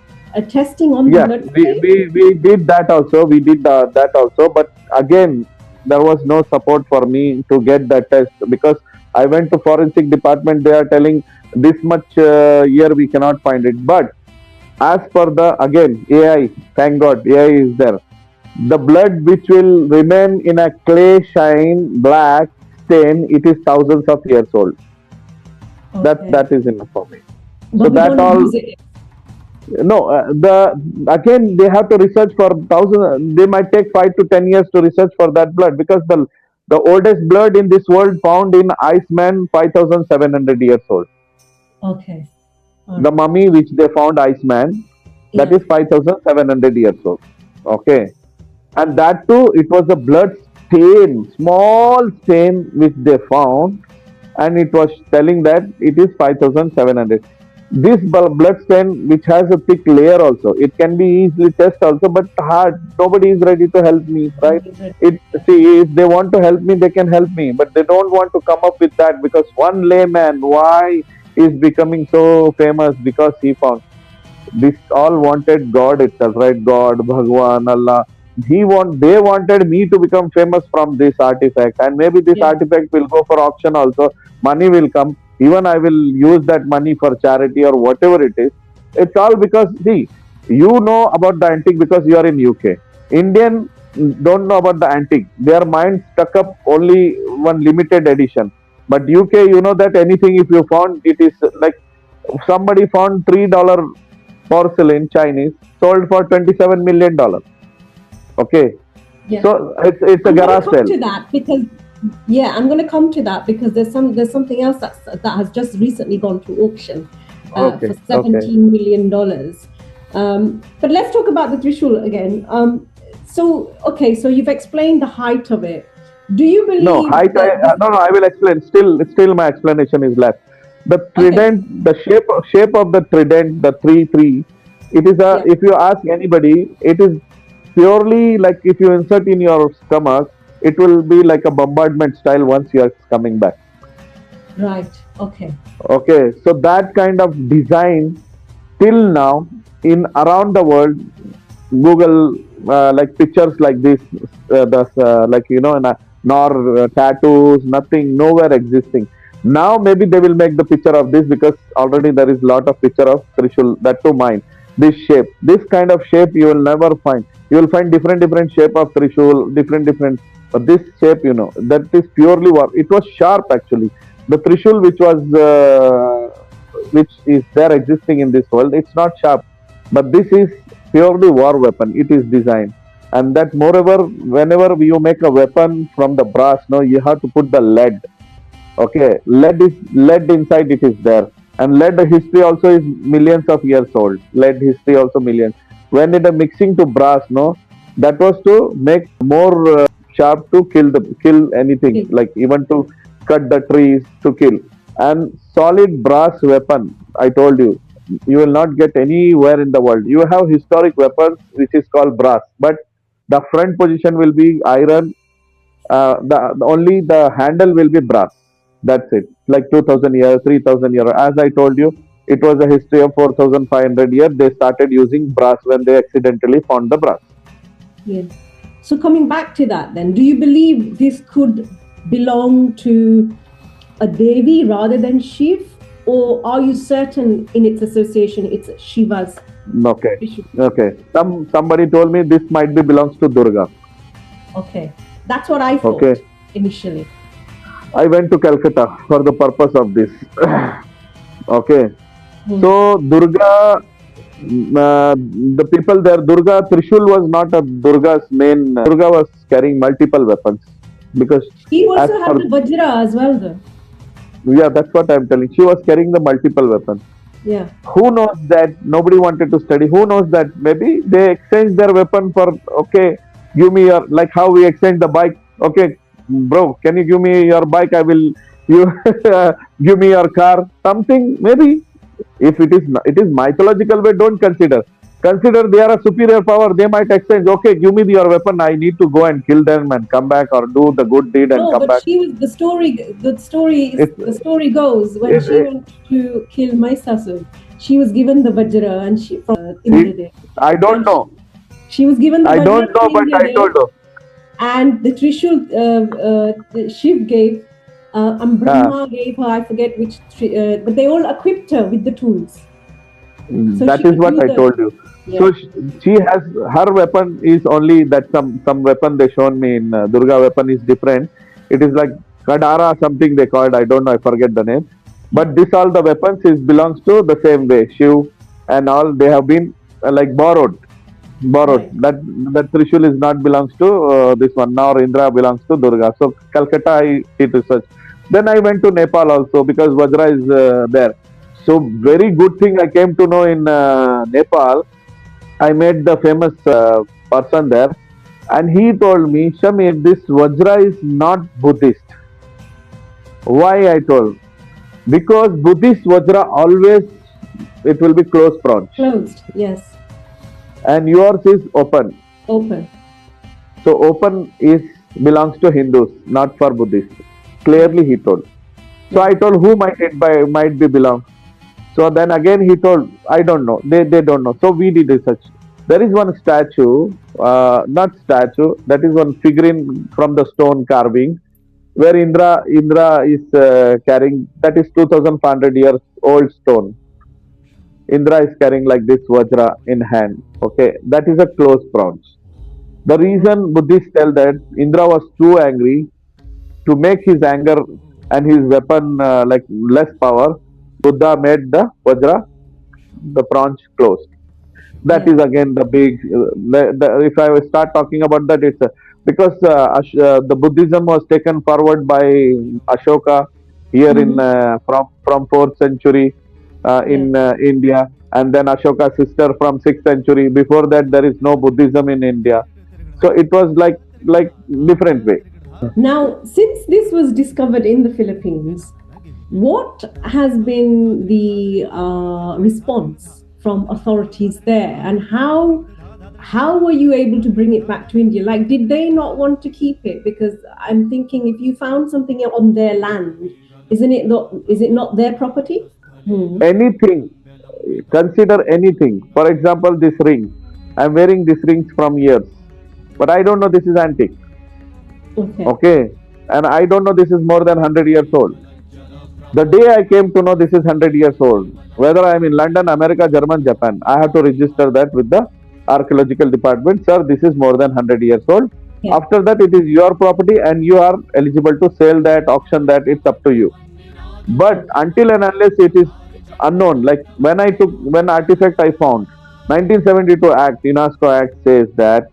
testing on the yeah, blood we, stain? we, we did that also. We did that also. But again, there was no support for me to get that test, because I went to forensic department. They are telling this much year we cannot find it. But as per the, again, AI, thank God AI is there. The blood which will remain in a clay shine black stain, it is thousands of years old. That Okay. that is enough for me. So But we that don't all. use it. No, again they have to research for thousand. They might take 5 to 10 years to research for that blood, because the oldest blood in this world found in Iceman 5,700 years old. Okay. All The right. mummy which they found Iceman, that Yeah. is 5,700 years old. Okay, and that too it was the blood. stain, small stain which they found, and it was telling that it is 5,700. This blood stain, which has a thick layer also, it can be easily tested also, but hard. Nobody is ready to help me, right? It see if they want to help me, they can help me, but they don't want to come up with that because one layman, why is becoming so famous because he found this all wanted God itself, right? God, Bhagwan, Allah. They wanted me to become famous from this artifact, and maybe this Yeah. artifact will go for auction also. Money will come. Even I will use that money for charity or whatever it is. It's all because see, you know about the antique because you are in UK. Indian don't know about the antique. Their mind stuck up only one limited edition. But UK, you know that anything if you found it is like somebody found $3 porcelain Chinese sold for $27 million. Okay, Yeah. so it's a I'm going garage to come sale. to that because I'm going to come to that because there's something else that has just recently gone to auction Okay, for okay. $17 million. But let's talk about the Trishul again. So you've explained the height of it. Do you believe No, height. that this, No, no. I will explain. Still, my explanation is left. The okay, trident, the shape of the trident, the three. It is a. yeah, If you ask anybody, it is purely like if you insert in your stomach, it will be like a bombardment style once you are coming back. right, okay, Okay, so that kind of design till now in around the world, Google like pictures like this, like nor tattoos, nothing, nowhere existing. Now maybe they will make the picture of this because already there is lot of picture of Trishul. That too mine. This shape, this kind of shape you will never find. You will find different shape of Trishul, different. But this shape, that is purely war. It was sharp actually. The Trishul which is there existing in this world, it's not sharp, but this is purely war weapon. It is designed, and that moreover, whenever you make a weapon from the brass, no, you have to put the lead. Okay, lead inside. It is there, and lead history also is millions of years old. Lead history also millions. When it is mixing to brass, no, that was to make more sharp to kill anything, okay, like even to cut the trees to kill. And solid brass weapon, I told you, you will not get anywhere in the world. You have historic weapons which is called brass, but the front position will be iron. Only the handle will be brass. That's it. Like 2000 years, 3000 years. As I told you, it was a history of 4500 years. They started using brass when they accidentally found the brass. yeah. So coming back to that, then, do you believe this could belong to a Devi rather than Shiv, or are you certain in its association it's Shiva's Okay. Trishul? Okay. Somebody told me this might be belongs to Durga. Okay, that's what I Okay. thought initially. I went to Calcutta for the purpose of this. Okay. So Durga, the people there, Durga, Trishul was not a Durga's main. Durga was carrying multiple weapons because He as also had per the Vajra as well, though. yeah, that's what I'm telling. She was carrying the multiple weapons. Yeah. Who knows that? Nobody wanted to study. Who knows that? Maybe they exchanged their weapon for okay, give me your like how we exchange the bike. Okay, bro, can you give me your bike? I will you give me your car. Something maybe if it is mythological way. Don't consider. Consider they are a superior power. They might exchange. Okay, give me your weapon. I need to go and kill them and come back or do the good deed and No, come but back. she was It's the story goes when it, she it, went to kill Maisasu, she was given the Vajra and she from it, Indradev. I don't And know. she was given the I Vajra don't know, from but I told Indradev, you. and the Trishul Shiv gave, and Uh, Brahma gave her, I forget which, but they all equipped her with the tools. So that she is could what do I the, told you. yeah. So she has her weapon is only that some weapon they shown me in Durga weapon is different. It is like Kadara something they called. I don't know. I forget the name. Yeah. But this all the weapons is belongs to the same way. Shiv and all they have been like borrowed. Right. That Trishul is not belongs to this one. Now Indra belongs to Durga. So Calcutta I did research. Then I went to Nepal also because Vajra is there. So very good thing I came to know in Nepal. I met the famous person there. And he told me, Shamir, this Vajra is not Buddhist. Why? I told. Because Buddhist Vajra always it will be closed branch. Closed, yes. And yours is open. Open. So open is belongs to Hindus, not for Buddhists. Clearly he told. So I told who might be belong. So then again he told, I don't know. They don't know. So we did research. There is one statue, not statue, that is one figurine from the stone carving where Indra is carrying, that is 2500 years old stone. Indra is carrying like this Vajra in hand. Okay, that is a closed bronze. The reason Buddhists tell that Indra was too angry to make his anger and his weapon like less power, Buddha made the Vajra, the bronze closed. That is again the big. If I start talking about that, it's because the Buddhism was taken forward by Ashoka here in from 4th century in India, and then Ashoka's sister from 6th century. Before that, there is no Buddhism in India, so it was like different way. Now, since this was discovered in the Philippines, what has been the response from authorities there, and how were you able to bring it back to India? Like, did they not want to keep it? Because I'm thinking, if you found something on their land, is it not their property? Anything, consider anything. For example, this ring. I'm wearing these rings from years, but I don't know this is antique. Okay, and I don't know this is more than 100 years old. The day I came to know this is 100 years old, whether I'm in London, America, German, Japan, I have to register that with the archaeological department. Sir, this is more than 100 years old. After that, it is your property and you are eligible to sell that, auction that, it's up to you. But until and unless it is unknown, like when artifact I found, 1972 Act, UNESCO Act says that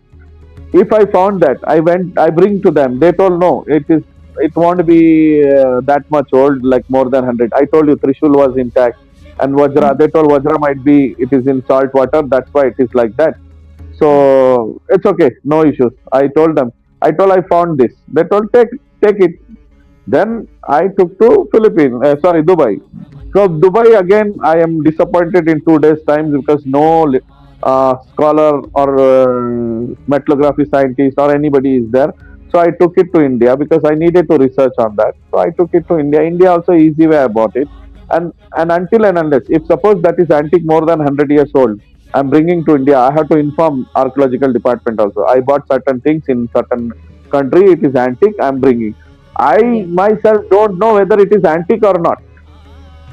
if I found that, I bring to them. They told no, it won't be that much old, like more than 100. I told you Trishul was intact, and Vajra. They told Vajra might be it is in salt water. That's why it is like that. So it's okay, no issues. I told them. I found this. They told take it. Then I took to Dubai. So Dubai again, I am disappointed in 2 days time because no scholar or metallography scientist or anybody is there. So I took it to India because I needed to research on that. So I took it to India. India also easy way I bought it. And until and unless, if suppose that is antique more than 100 years old, I'm bringing to India, I have to inform archaeological department also. I bought certain things in certain country, it is antique, I'm bringing. I myself don't know whether it is antique or not.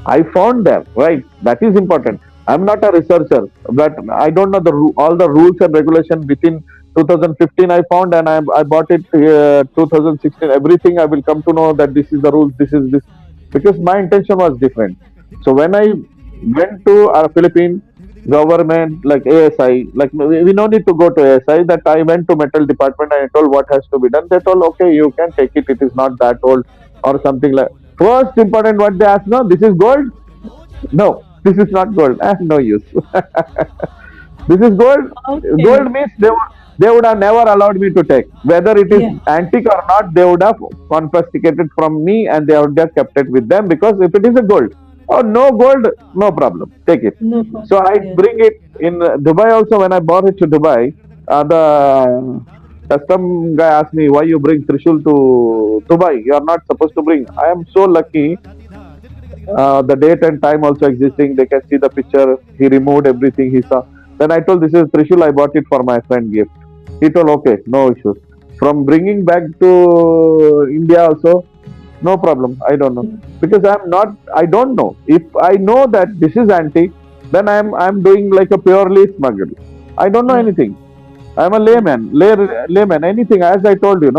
I found them, right? That is important. I'm not a researcher, but I don't know all the rules and regulations within 2015 I found, and I bought it 2016. Everything I will come to know that this is the rules, this is this, because my intention was different. So when I went to our Philippine government, like ASI, like we no need to go to ASI, that I went to metal department and I told what has to be done. They told, okay, you can take it, it is not that old or something like. First important what they asked, no, this is gold? No, this is not gold. No use. This is gold. Okay. Gold means they would have never allowed me to take. Whether it is antique or not, they would have confiscated from me and they would have kept it with them, because if it is a gold, oh no gold, no problem, take it. No problem. So I bring it in Dubai also. When I bought it to Dubai, the custom guy asked me, why you bring Trishul to Dubai? You are not supposed to bring. I am so lucky. The date and time also existing. They can see the picture. He removed everything he saw. Then I told, this is Trishul. I bought it for my friend gift. He told, okay, no issues. From bringing back to India also, no problem. I don't know, because I don't know. If I know that this is antique, then I'm doing like a purely smuggle. I don't know anything. I'm a layman. Anything, as I told you,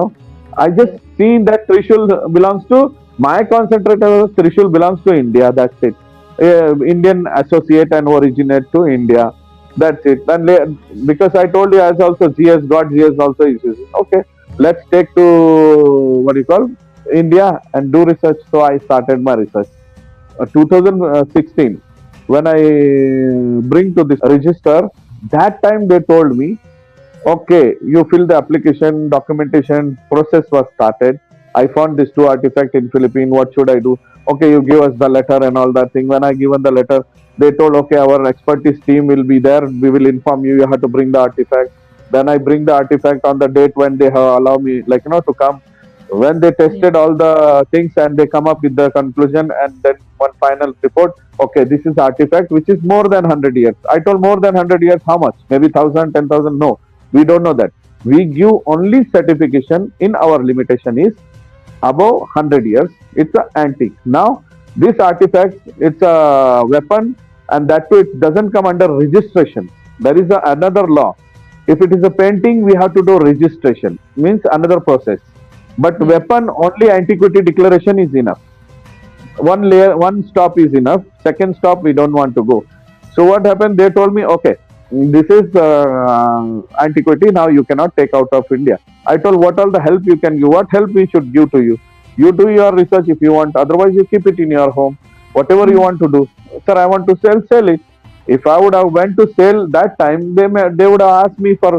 I just seen that Trishul belongs to my concentrator. Trishul belongs to India. That's it. Indian associate and originate to India. That's it. And because I told you, as also GS also issues. Okay, let's take to what you call India and do research. So I started my research. 2016, when I bring to this register, that time they told me Okay, you fill the application, documentation process was started. I found these two artifacts in Philippines. What should I do? Okay, you give us the letter and all that thing. When I given the letter, they told, okay, our expertise team will be there. We will inform you. You have to bring the artifact. Then I bring the artifact on the date when they have allow me, like to come. When they Yeah. tested all the things and they come up with the conclusion and then one final report. Okay, this is artifact which is more than 100 years. I told more than 100 years. How much? Maybe 1,000, 10,000. No, we don't know that. We give only certification in our limitation is above 100 years. It's an antique. Now, this artifact, it's a weapon, and that too, it doesn't come under registration. There is another law. If it is a painting, we have to do registration, means another process. But Yeah. weapon, only antiquity declaration is enough. One layer, one stop is enough. Second stop, we don't want to go. So what happened? They told me, okay, this is antiquity. Now you cannot take out of India. I told, what all the help you can give? What help we should give to you? You do your research if you want. Otherwise, you keep it in your home. Whatever you Mm. want to do, sir. I want to sell. Sell it. If I would have went to sell that time, they would have asked me for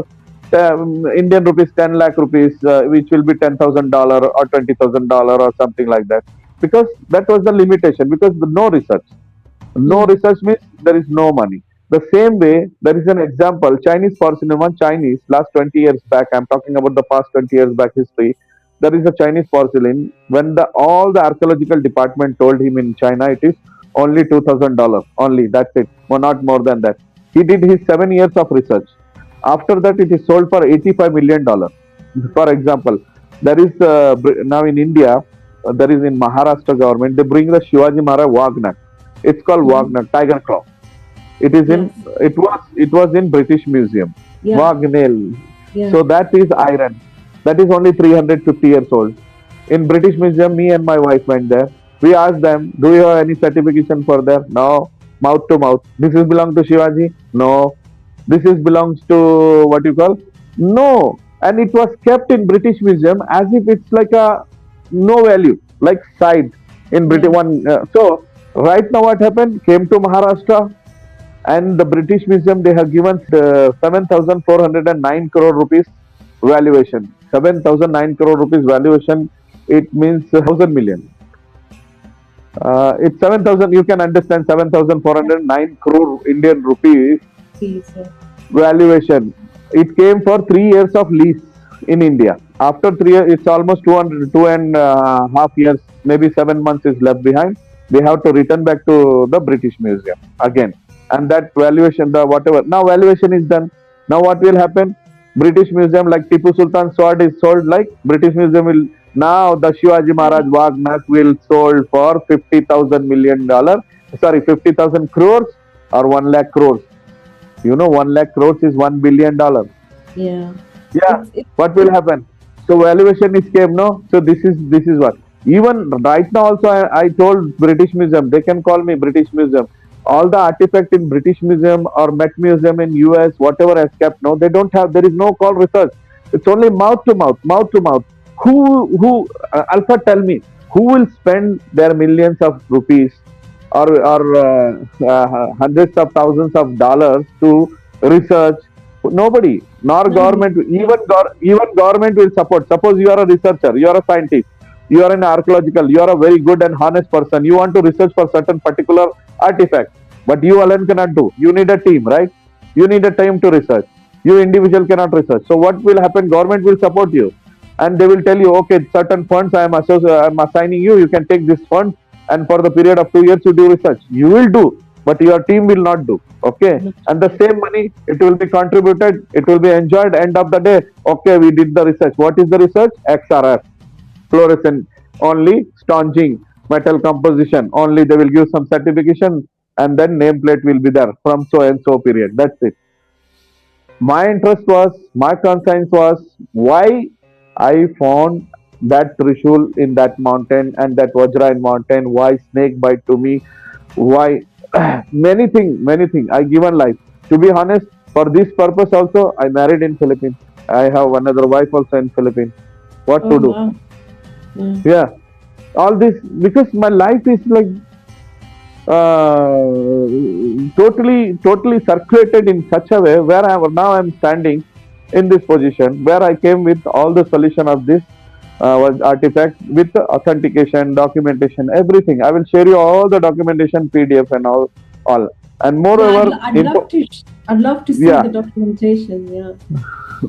Indian rupees 10 lakh rupees, which will be $10,000 or $20,000 or something like that, because that was the limitation. Because no research, no Mm. research means there is no money. The same way, there is an example. Chinese porcelain, one Chinese last 20 years back. I'm talking about the past 20 years back history. There is a Chinese porcelain. When the all the archaeological department told him in China, it is only $2,000. Only that's it. Not more than that. He did his 7 years of research. After that, it is sold for $85 million. For example, there is now in India, there is in Maharashtra government, they bring the Shivaji Maharaj Wagner. It's called Mhm. Wagner Tiger Claw. It is in Yes. it was in British Museum. Yeah. Wagnell. Yeah. So that is iron. That is only 350 years old. In British Museum, me and my wife went there. We asked them, "Do you have any certification for there?" No. Mouth to mouth. This is belong to Shivaji? No. This is belongs to what you call? No. And it was kept in British Museum as if it's like a no value, like side in British Yeah. one. So right now, what happened? Came to Maharashtra, and the British Museum, they have given 7,409 crore rupees valuation. 7,009 crore rupees valuation. It means 1,000 million. It's 7,000. You can understand Yeah. 7,409 crore Indian rupees Please. Yeah. valuation. It came for 3 years of lease in India. After 3 years, it's almost 200, 2.5 years, maybe 7 months is left behind. They have to return back to the British Museum again. And that valuation, the whatever, now valuation is done. Now what will happen? British Museum, like Tipu Sultan sword is sold, like British Museum will, now the Shivaji Maharaj Yeah. Wagner will sold for $50,000 million. Sorry, 50,000 crores or 1 lakh crores. 1 lakh crores is $1 billion. Yeah. Yeah, It's what will happen? So valuation is came, no. So this is what. Even right now also, I told British Museum, they can call me British Museum. All the artifact in British Museum or Met Museum in US, whatever has kept, no, they don't have. There is no call research. It's only mouth to mouth, mouth to mouth. Who Alpha, tell me, who will spend their millions of rupees or hundreds of thousands of dollars to research? Nobody, nor nobody. government. Yeah. Even government will support. Suppose you are a researcher, you are a scientist, you are an archaeological, you are a very good and honest person. You want to research for certain particular artifact, but you alone cannot do. You need a team, right? You need a team to research. You individual cannot research. So what will happen? Government will support you, and they will tell you, okay, certain funds I am assigning you. You can take this fund, and for the period of 2 years you do research. You will do, but your team will not do. Okay, No. and the same money, it will be contributed, it will be enjoyed. End of the day, okay, we did the research. What is the research? XRF, fluorescent, only staging, metal composition, only they will give some certification, and then nameplate will be there from so and so period. That's it. My interest was, my conscience was, why I found that Trishul in that mountain and that Vajra in mountain, why snake bite to me, why many things I given life. To be honest, for this purpose also, I married in Philippines. I have another wife also in Philippines. What Oh to do? wow. Yeah. Yeah, all this because my life is like totally circulated in such a way where now I'm standing. in this position where I came with all the solution of this artifact with the authentication, documentation, everything. I will share you all the documentation, PDF and all. And Yeah, moreover, I'd love to see yeah, the documentation. Yeah.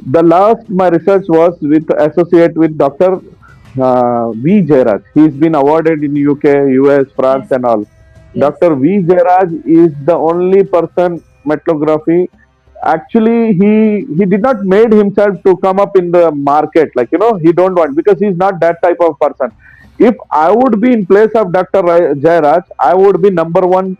the last my research was with associate with Dr. V. Jairaj. He's been awarded in UK, US, France, Yes. and all. Yes. Dr. V. Jairaj is the only person metrography. Actually, he did not made himself to come up in the market. Like he don't want because he's not that type of person. If I would be in place of Dr. Jairaj, I would be number one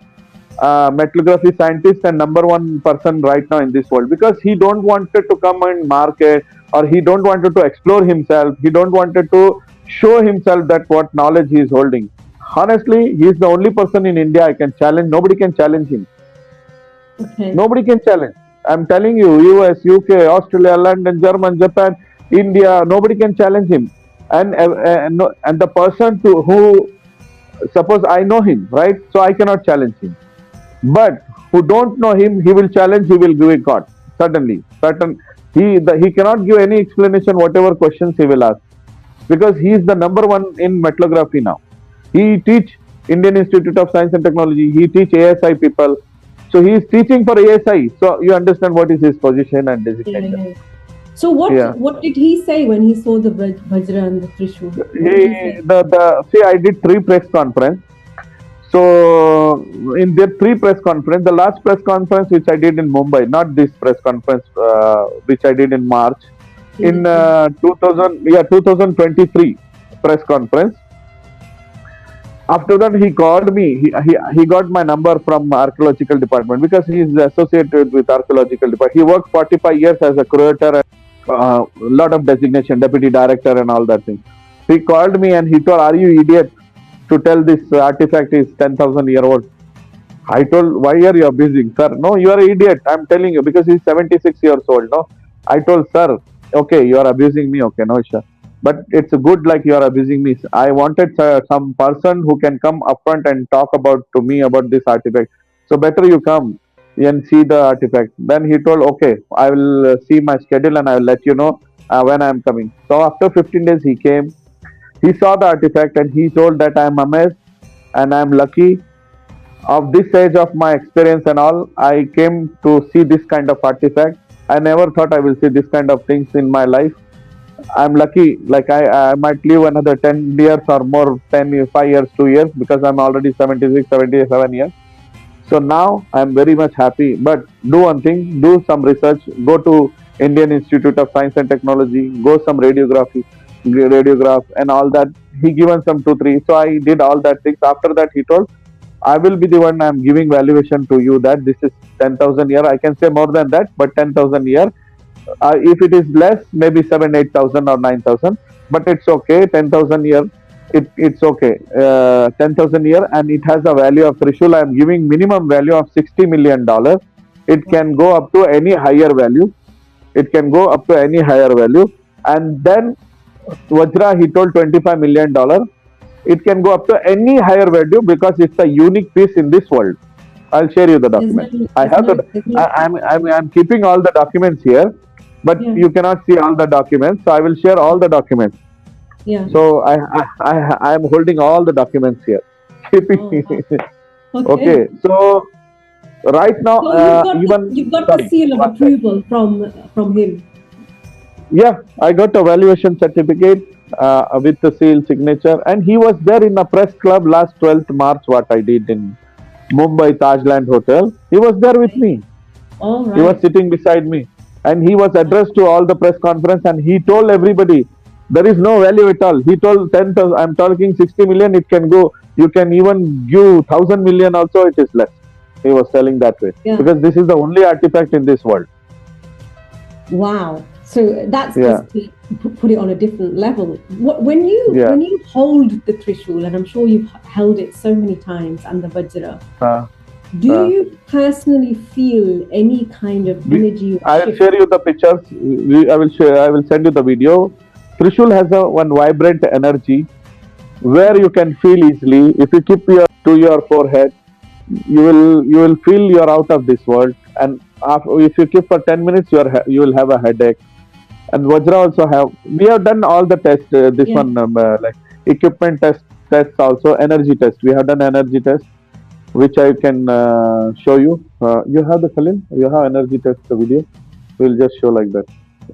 metrography scientist and number one person right now in this world because he don't wanted to come and market or he don't wanted to explore himself. He don't wanted to show himself that what knowledge he is holding. Honestly, he is the only person in India I can challenge. Nobody can challenge him. Okay. Nobody can challenge. I'm telling you, US, UK, Australia, London, German, Japan, India, nobody can challenge him. And the person to who suppose I know him, right? So I cannot challenge him. But who don't know him, he will challenge. He will give caught suddenly. He cannot give any explanation whatever questions he will ask because he is the number one in metrography now. He teach Indian Institute of Science and Technology. He teach ASI people. So he is teaching for ASI. So you understand what is his position and designation. Yeah. So what did he say when he saw the Vajra and the Trishul? See, I did 3 press conference. So in their 3 press conference, the last press conference which I did in Mumbai, not this press conference which I did in March, in 2023 press conference. After that, he called me. He got my number from archaeological department because he is associated with archaeological department. He worked 45 years as a curator and lot of designation, deputy director and all that thing. He called me and he told, "Are you idiot to tell this artifact is 10,000 year old?" I told, "Why are you abusing, sir?" "No, you are an idiot. I'm telling you because he's 76 years old." No, I told, "Sir, okay, you are abusing me. Okay, no, sure. But it's good like you are abusing me. I wanted some person who can come upfront and talk about to me about this artifact. So better you come and see the artifact." Then he told, "Okay, I will see my schedule and I will let you know when I am coming." So after 15 days he came. He saw the artifact and he told that I am amazed and I am lucky of this age of my experience and all. I came to see this kind of artifact. I never thought I will see this kind of things in my life. I'm lucky, like I might live another 10 years or more, 5 years, 2 years, because I'm already 76, 77 years. So now I'm very much happy. But do one thing, do some research, go to Indian Institute of Science and Technology, go some radiograph and all that. He given some 2, 3. So I did all that things. After that, he told, "I will be the one I'm giving valuation to you that this is 10,000 year." I can say more than that, but 10,000 year. If it is less, maybe 7, 8,000 or 9,000, but it's okay. 10,000 year, it's okay. 10,000 year, and it has a value of Trishul. I am giving minimum value of $60 million. It can go up to any higher value. It can go up to any higher value, and then Vajra he told $25 million. It can go up to any higher value because it's a unique piece in this world. I'll share you the document. I have I'm keeping all the documents here, but you cannot see all the documents. So I will share all the documents. Yeah. So I am holding all the documents here. Oh, wow. Okay. So right now, so you've got the seal of approval from him. Yeah, I got a valuation certificate with the seal signature, and he was there in a press club last 12th March. What I did in Mumbai Tajland Hotel, he was there with me. All right. He was sitting beside me, and he was addressed to all the press conference, and he told everybody there is no value at all. He told 10,000. I'm talking 60 million. It can go. You can even give 1,000 million. Also, it is less. He was telling that way because this is the only artifact in this world. Wow. So that's just to put it on a different level. When you hold the Trishul, and I'm sure you've held it so many times, and the Vajra, do you personally feel any kind of energy? I will share you the pictures. I will send you the video. Trishul has one vibrant energy where you can feel easily. If you keep to your forehead, you will feel you're out of this world, and if you keep for 10 minutes, you will have a headache. And Vajra also have. We have done all the tests. This Yeah. one like equipment tests also, energy test. We have done energy test, which I can show you. You have the Khalil? You have energy test the video? We'll just show like that.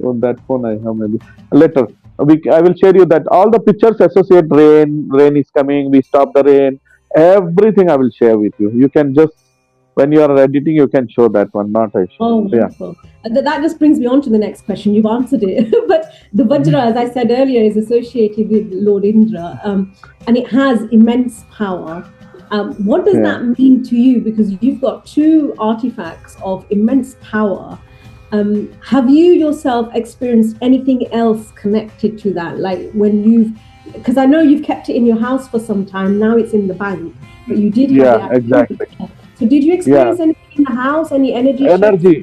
On that phone I have maybe later. I will share you that all the pictures associate rain. Rain is coming. We stop the rain. Everything I will share with you. You can just when you are editing, you can show that one. Not I show. Oh, Yeah. wonderful. That just brings me on to the next question. You've answered it. But the Vajra, as I said earlier, is associated with Lord Indra, and it has immense power. What does that mean to you? Because you've got two artifacts of immense power. Have you yourself experienced anything else connected to that? Like when because I know you've kept it in your house for some time, now it's in the bank, but you did have it. Exactly. So did you experience anything in the house, any energy shifts? Energy,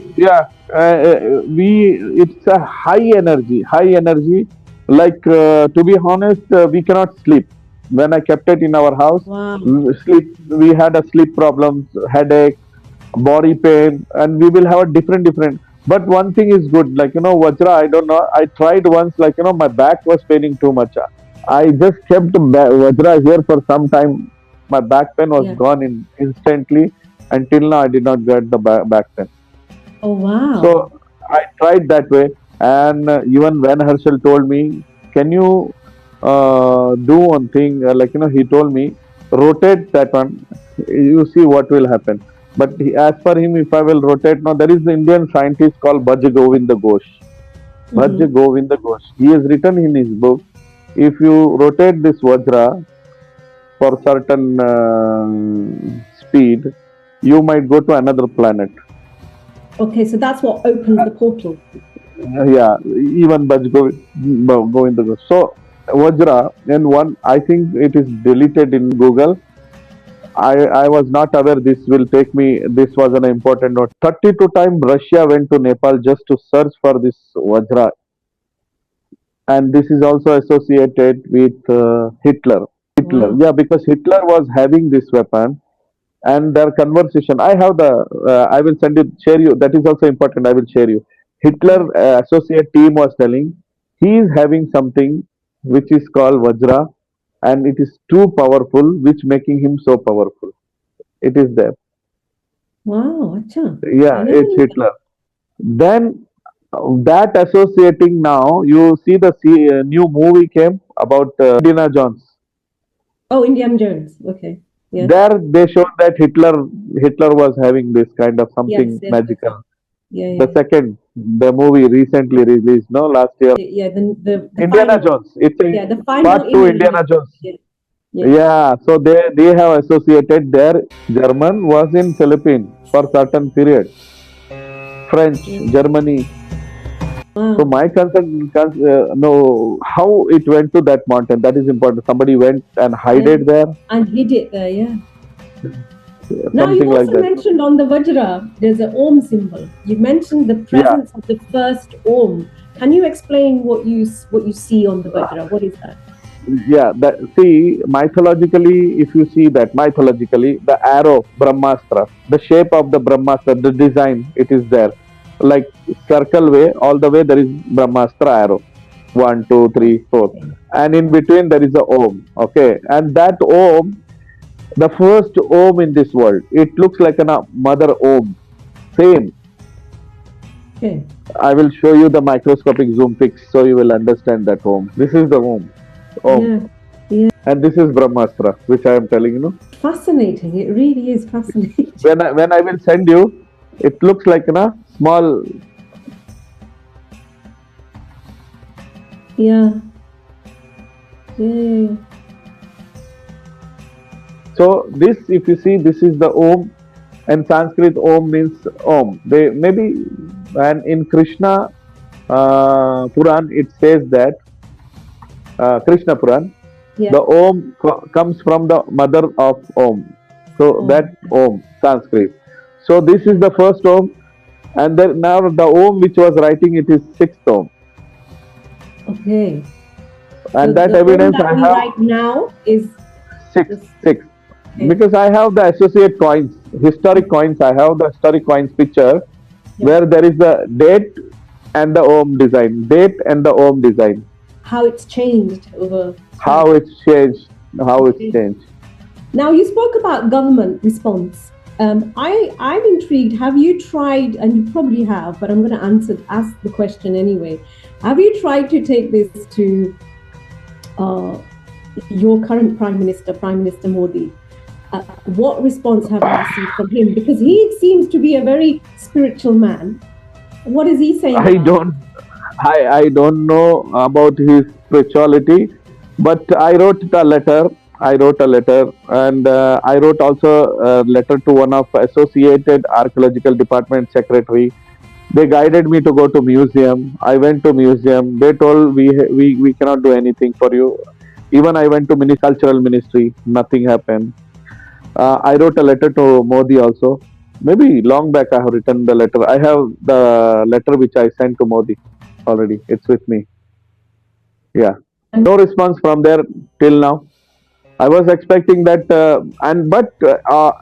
it's a high energy. Like to be honest, we cannot sleep. When I kept it in our house, Wow. we had a sleep problems, headache, body pain, and we will have a different. But one thing is good, like Vajra. I don't know. I tried once, like my back was paining too much. I just kept Vajra here for some time. My back pain was gone instantly. Until now, I did not get the back pain. Oh wow! So I tried that way, and even when Herschel told me, "Can you do one thing?" He told me, "Rotate that one. You see what will happen." But as per him, if I will rotate, now there is the Indian scientist called Bhaj Govinda Ghosh. Bhaj Govinda Ghosh. He has written in his book, if you rotate this Vajra for certain speed, you might go to another planet. Okay, so that's what opens the portal. Even Bhaj Govinda Ghosh. So Vajra, and one, I think it is deleted in Google. I was not aware this will take me. This was an important note. 32 times Russia went to Nepal just to search for this Vajra, and this is also associated with Hitler. Wow. Yeah, because Hitler was having this weapon, and their conversation. I have the. I will share you. That is also important. I will share you. Hitler associate team was telling he is having something which is called Vajra, and it is too powerful, which making him so powerful. It is there. Wow, acha. Yeah, it's Hitler. Then that associating now, you see the new movie came about Indiana Jones. Oh, Indiana Jones. Okay. Yeah. There they showed that Hitler was having this kind of something magical. The second, the movie recently released, no, last year. Yeah, the Indiana final, Jones. It's the final part 2 Indiana Jones. Yeah, so they have associated their German was in Philippines for certain period. French, Germany. Wow. So my concern, no, how it went to that mountain, that is important. Somebody went and hid it there. And hid it there, yeah. Now you also mentioned on the Vajra, there's an Om symbol. You mentioned the presence of the first Om. Can you explain what you see on the Vajra? What is that? Yeah, see, mythologically, if you see that, the arrow, Brahmastra, the shape of the Brahmastra, the design, it is there. Like circle way, all the way there is Brahmastra arrow. 1, 2, 3, 4. And in between there is a Om. Okay. And that Om, the first Om in this world, it looks like a mother Om. Same. Okay. I will show you the microscopic zoom pics so you will understand that Om. This is the Om. Yeah. And this is Brahmastra, which I am telling you. Fascinating. It really is fascinating. When I will send you, it looks like a small. Yeah. So this, if you see, this is the Om, and Sanskrit Om means Om. They maybe, and in Krishna Puran it says that Krishna Puran, the Om comes from the mother of Om. So that Om, Sanskrit. So this is the first Om, and then now the Om which was writing it is sixth Om. Okay. And so that evidence I have right now is six. Okay. Because I have the associate coins, historic coins. I have the historic coins picture. Yeah. where there is the date and the Om design, date and the Om design, How it's changed over how time. it's changed, how it's Okay. changed. Now you spoke about government response. I'm intrigued. Have you tried, and you probably have, but I'm going to ask the question anyway. Have you tried to take this to uh, your current Prime Minister Modi? What response have you received from him? Because he seems to be a very spiritual man. What is he saying I about it? don't, I don't know about his spirituality, but I wrote the letter. I wrote a letter, and I wrote also a letter to one of Associated Archaeological Department secretary. They guided me to go to museum. I went to museum. They told we cannot do anything for you. Even I went to cultural ministry. Nothing happened. I wrote a letter to Modi also. Maybe long back I have written the letter. I have the letter which I sent to Modi already. It's with me. Yeah. No response from there till now. I was expecting that, and but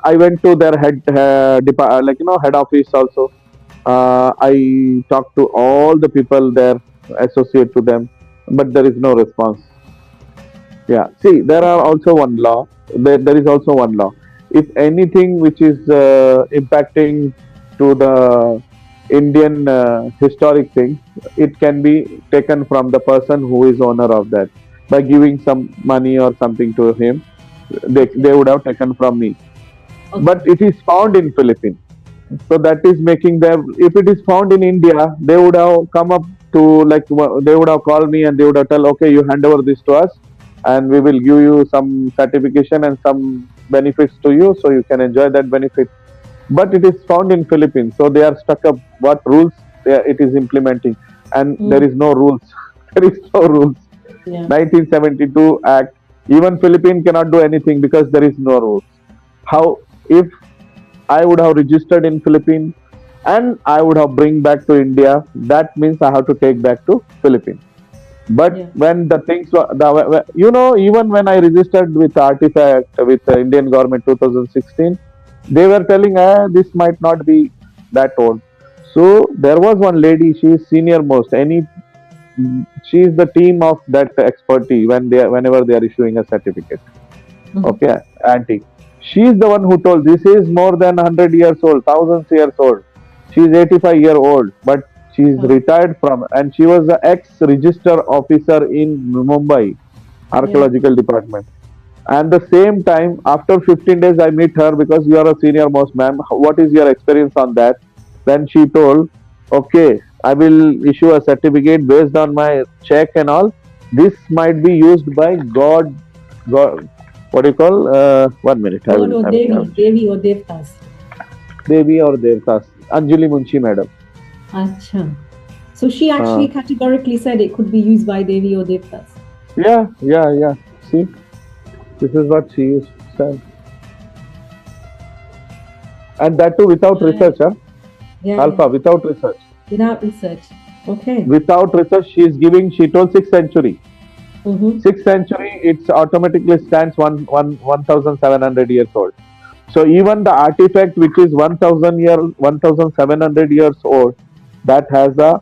I went to their head office also. I talked to all the people there, associate to them, but there is no response. Yeah. See, there are Okay. also one law. There is also one law. If anything which is impacting to the Indian historic things, it can be taken from the person who is owner of that by giving some money or something to him. They Okay. would have taken from me. Okay. But it is found in Philippines. So that is making them. If it is found in India, they would have come up to they would have called me and they would have tell, okay, you hand over this to us, and we will give you some certification and some benefits to you, so you can enjoy that benefit. But it is found in Philippines, so they are stuck up what rules it is implementing, and there Mm, is no rules. There is no rules. yeah. 1972 Act. Even Philippines cannot do anything because there is no rules. How if I would have registered in Philippines and I would have bring back to India. That means I have to take back to Philippines. But Yeah. when the things were, even when I registered with Artifact with the Indian government 2016, they were telling, this might not be that old. So there was one lady, she is senior most. She is the team of that expertise whenever they are issuing a certificate. Mhm. Okay, auntie. She is the one who told this is more than 100 years old, thousands years old. She is 85-year old, but she is Oh, retired from, and she was the ex-register officer in Mumbai yeah. archaeological department. And the same time, after 15 days, I meet her because you are a senior most ma'am. What is your experience on that? Then she told, okay, I will issue a certificate based on my check and all. This might be used by God, what do you call? 1 minute, God or I will. Devi or Devtas. Devi or Devta, Anjali Munshi madam. Acha. So she Uh, actually categorically said it could be used by Devi or Devtas. yeah. See, this is what she is saying. And that too without research, Right. huh? Yeah, yeah. Alpha, without research. Without research. Okay. Without research, she is giving, she told 6th century. Mm-hmm. 6th century, it's automatically stands 1,700 years old. So even the artifact which is 1,700 years old, that has a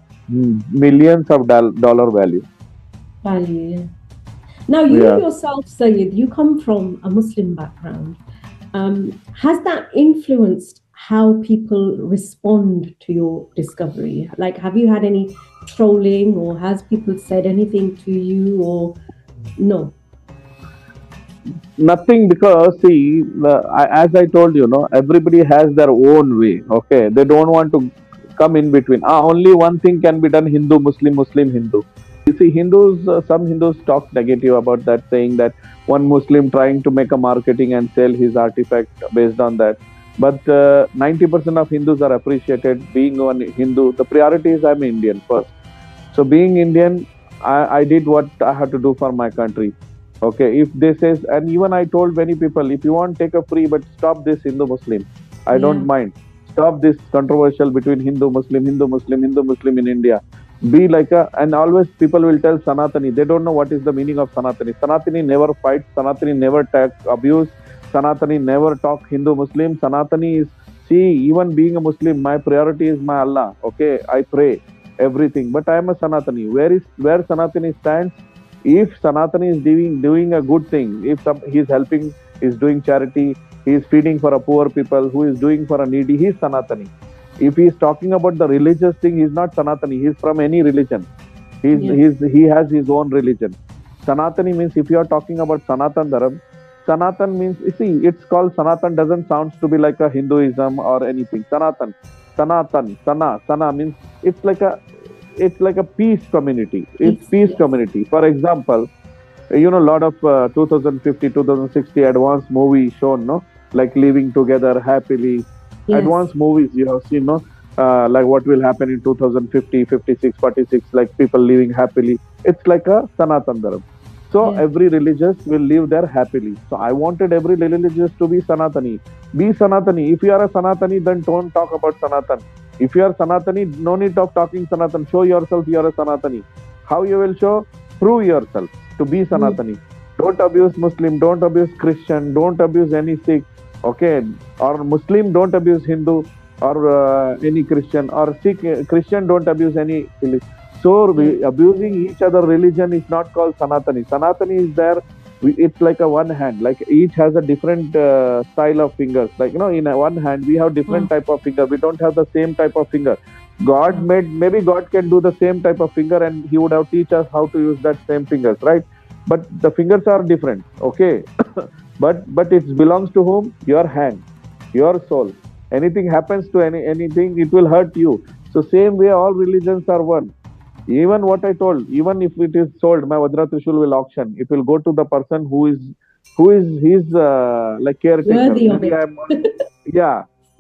millions of dollar value. Value, yeah. Now, you Yeah. yourself, Sayed, you come from a Muslim background. Has that influenced how people respond to your discovery? Like, have you had any trolling, or has people said anything to you, or no? Nothing, because see, as I told you, no, everybody has their own way. Okay, they don't want to come in between. Only one thing can be done: Hindu, Muslim, Muslim, Hindu. You see, Hindus, some Hindus talk negative about that, saying that one Muslim trying to make a marketing and sell his artifact based on that. But 90% of Hindus are appreciated. Being one Hindu, the priority is I'm Indian first. So being Indian, I did what I had to do for my country. Okay, if this is, and even I told many people, if you want, take a free, but stop this Hindu Muslim. I don't Yeah. mind. Stop this controversial between Hindu Muslim, Hindu Muslim, Hindu Muslim in India. Be like a, and always people will tell Sanatani. They don't know what is the meaning of Sanatani. Sanatani never fights. Sanatani never abuse. Sanatani never talk Hindu Muslim. Sanatani is See, even being a Muslim, my priority is my Allah. Okay, I pray everything, but I am a Sanatani. Where Sanatani stands? If Sanatani is doing a good thing, if he is helping, is doing charity, he is feeding for a poor people, who is doing for a needy, he is Sanatani. If he is talking about the religious thing, he is not Sanatani. He is from any religion. Yeah. He has his own religion. Sanatani means, if you are talking about Sanatan Dharma, Sanatan means, you see, it's called Sanatan, doesn't sound to be like a Hinduism or anything. Sana means it's like a peace community. It's Peace. peace Yes. community. For example, a lot of 2050, 2060 advanced movies shown, no, like living together happily. Yes. Advanced movies you have seen, no, like what will happen in 2050, 56, 46, like people living happily. It's like a Sanatan Dharma. So Yeah. every religious will live there happily. So I wanted every religious to be Sanatani. Be Sanatani. If you are a Sanatani, then don't talk about Sanatan. If you are Sanatani, no need of talking Sanatan. Show yourself you are a Sanatani. How you will show? Prove yourself to be Mm. Sanatani. Don't abuse Muslim, don't abuse Christian, don't abuse any Sikh, okay? Or Muslim, don't abuse Hindu, or any Christian, or Sikh, Christian, don't abuse any. So Yeah. abusing each other religion is not called Sanatani. Sanatani is there. It's like a one hand. Like each has a different style of fingers. Like in a one hand we have different Wow. type of finger. We don't have the same type of finger. God Wow. made, maybe God can do the same type of finger, and He would have teach us how to use that same fingers, right? But the fingers are different. Okay, but it belongs to whom? Your hand, your soul. Anything happens to anything, it will hurt you. So same way, all religions are one. Even what I told, even if it is sold, my Vajra Trishul will auction. It will go to the person who is his like caretaker. Worthy of Maybe it. I'm yeah,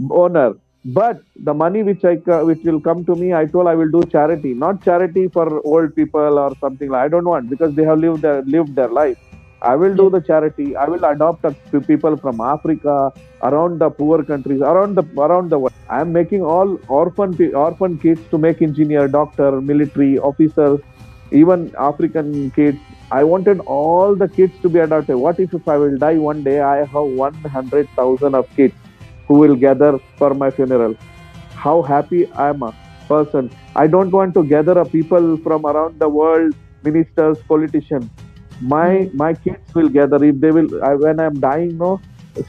owner. But the money which will come to me, I told I will do charity, not charity for old people or something. I don't want, because they have lived their life. I will Yeah. do the charity. I will adopt people from Africa, around the poor countries, around the world. I am making all orphan kids to make engineer, doctor, military officers, even African kids. I wanted all the kids to be adopted. What if I will die one day? I have 100,000 of kids who will gather for my funeral. How happy I am a person. I don't want to gather a people from around the world, ministers, politicians. My Yeah. my kids will gather. If they will, when I'm dying, no,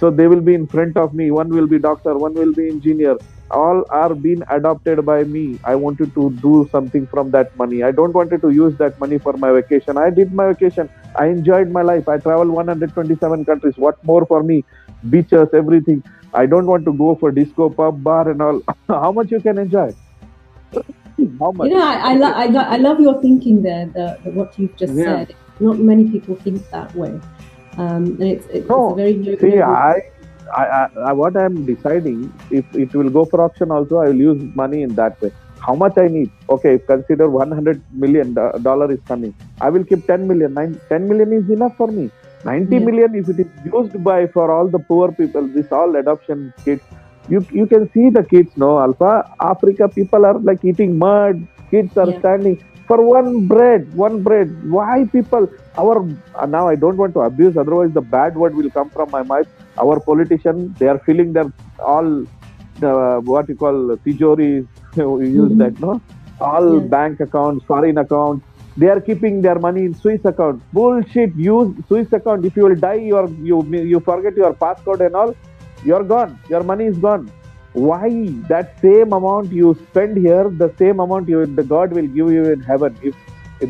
so they will be in front of me. One will be doctor, one will be engineer. All are being adopted by me. I wanted to do something from that money. I don't wanted to use that money for my vacation. I did my vacation. I enjoyed my life. I traveled 127 countries. What more for me? Beaches, everything. I don't want to go for disco, pub, bar, and all. How much you can enjoy? How much? Okay. I love your thinking there. The what you've just Yeah. said. Not many people think that way, and it's a No. very See, noble. what I'm deciding, if it will go for auction also, I will use money in that way. How much I need? Okay, if consider 100 million dollar is coming, I will keep 10 million. 10 million is enough for me. 90 Yeah. million, if it is used by for all the poor people, this all adoption kids. You can see the kids, no, Alpha. Africa people are like eating mud. Kids are Yeah. standing for one bread. Why people? Our now I don't want to abuse, otherwise the bad word will come from my mouth. Our politicians, they are filling their all the what you call tijoris. You use Hmm. that, no? All Yeah. bank accounts, foreign accounts. They are keeping their money in Swiss account. Bullshit. Use Swiss account. If you will die, you forget your passcode and all. You're gone. Your money is gone. Why that same amount you spend here, the same amount the God will give you in heaven. If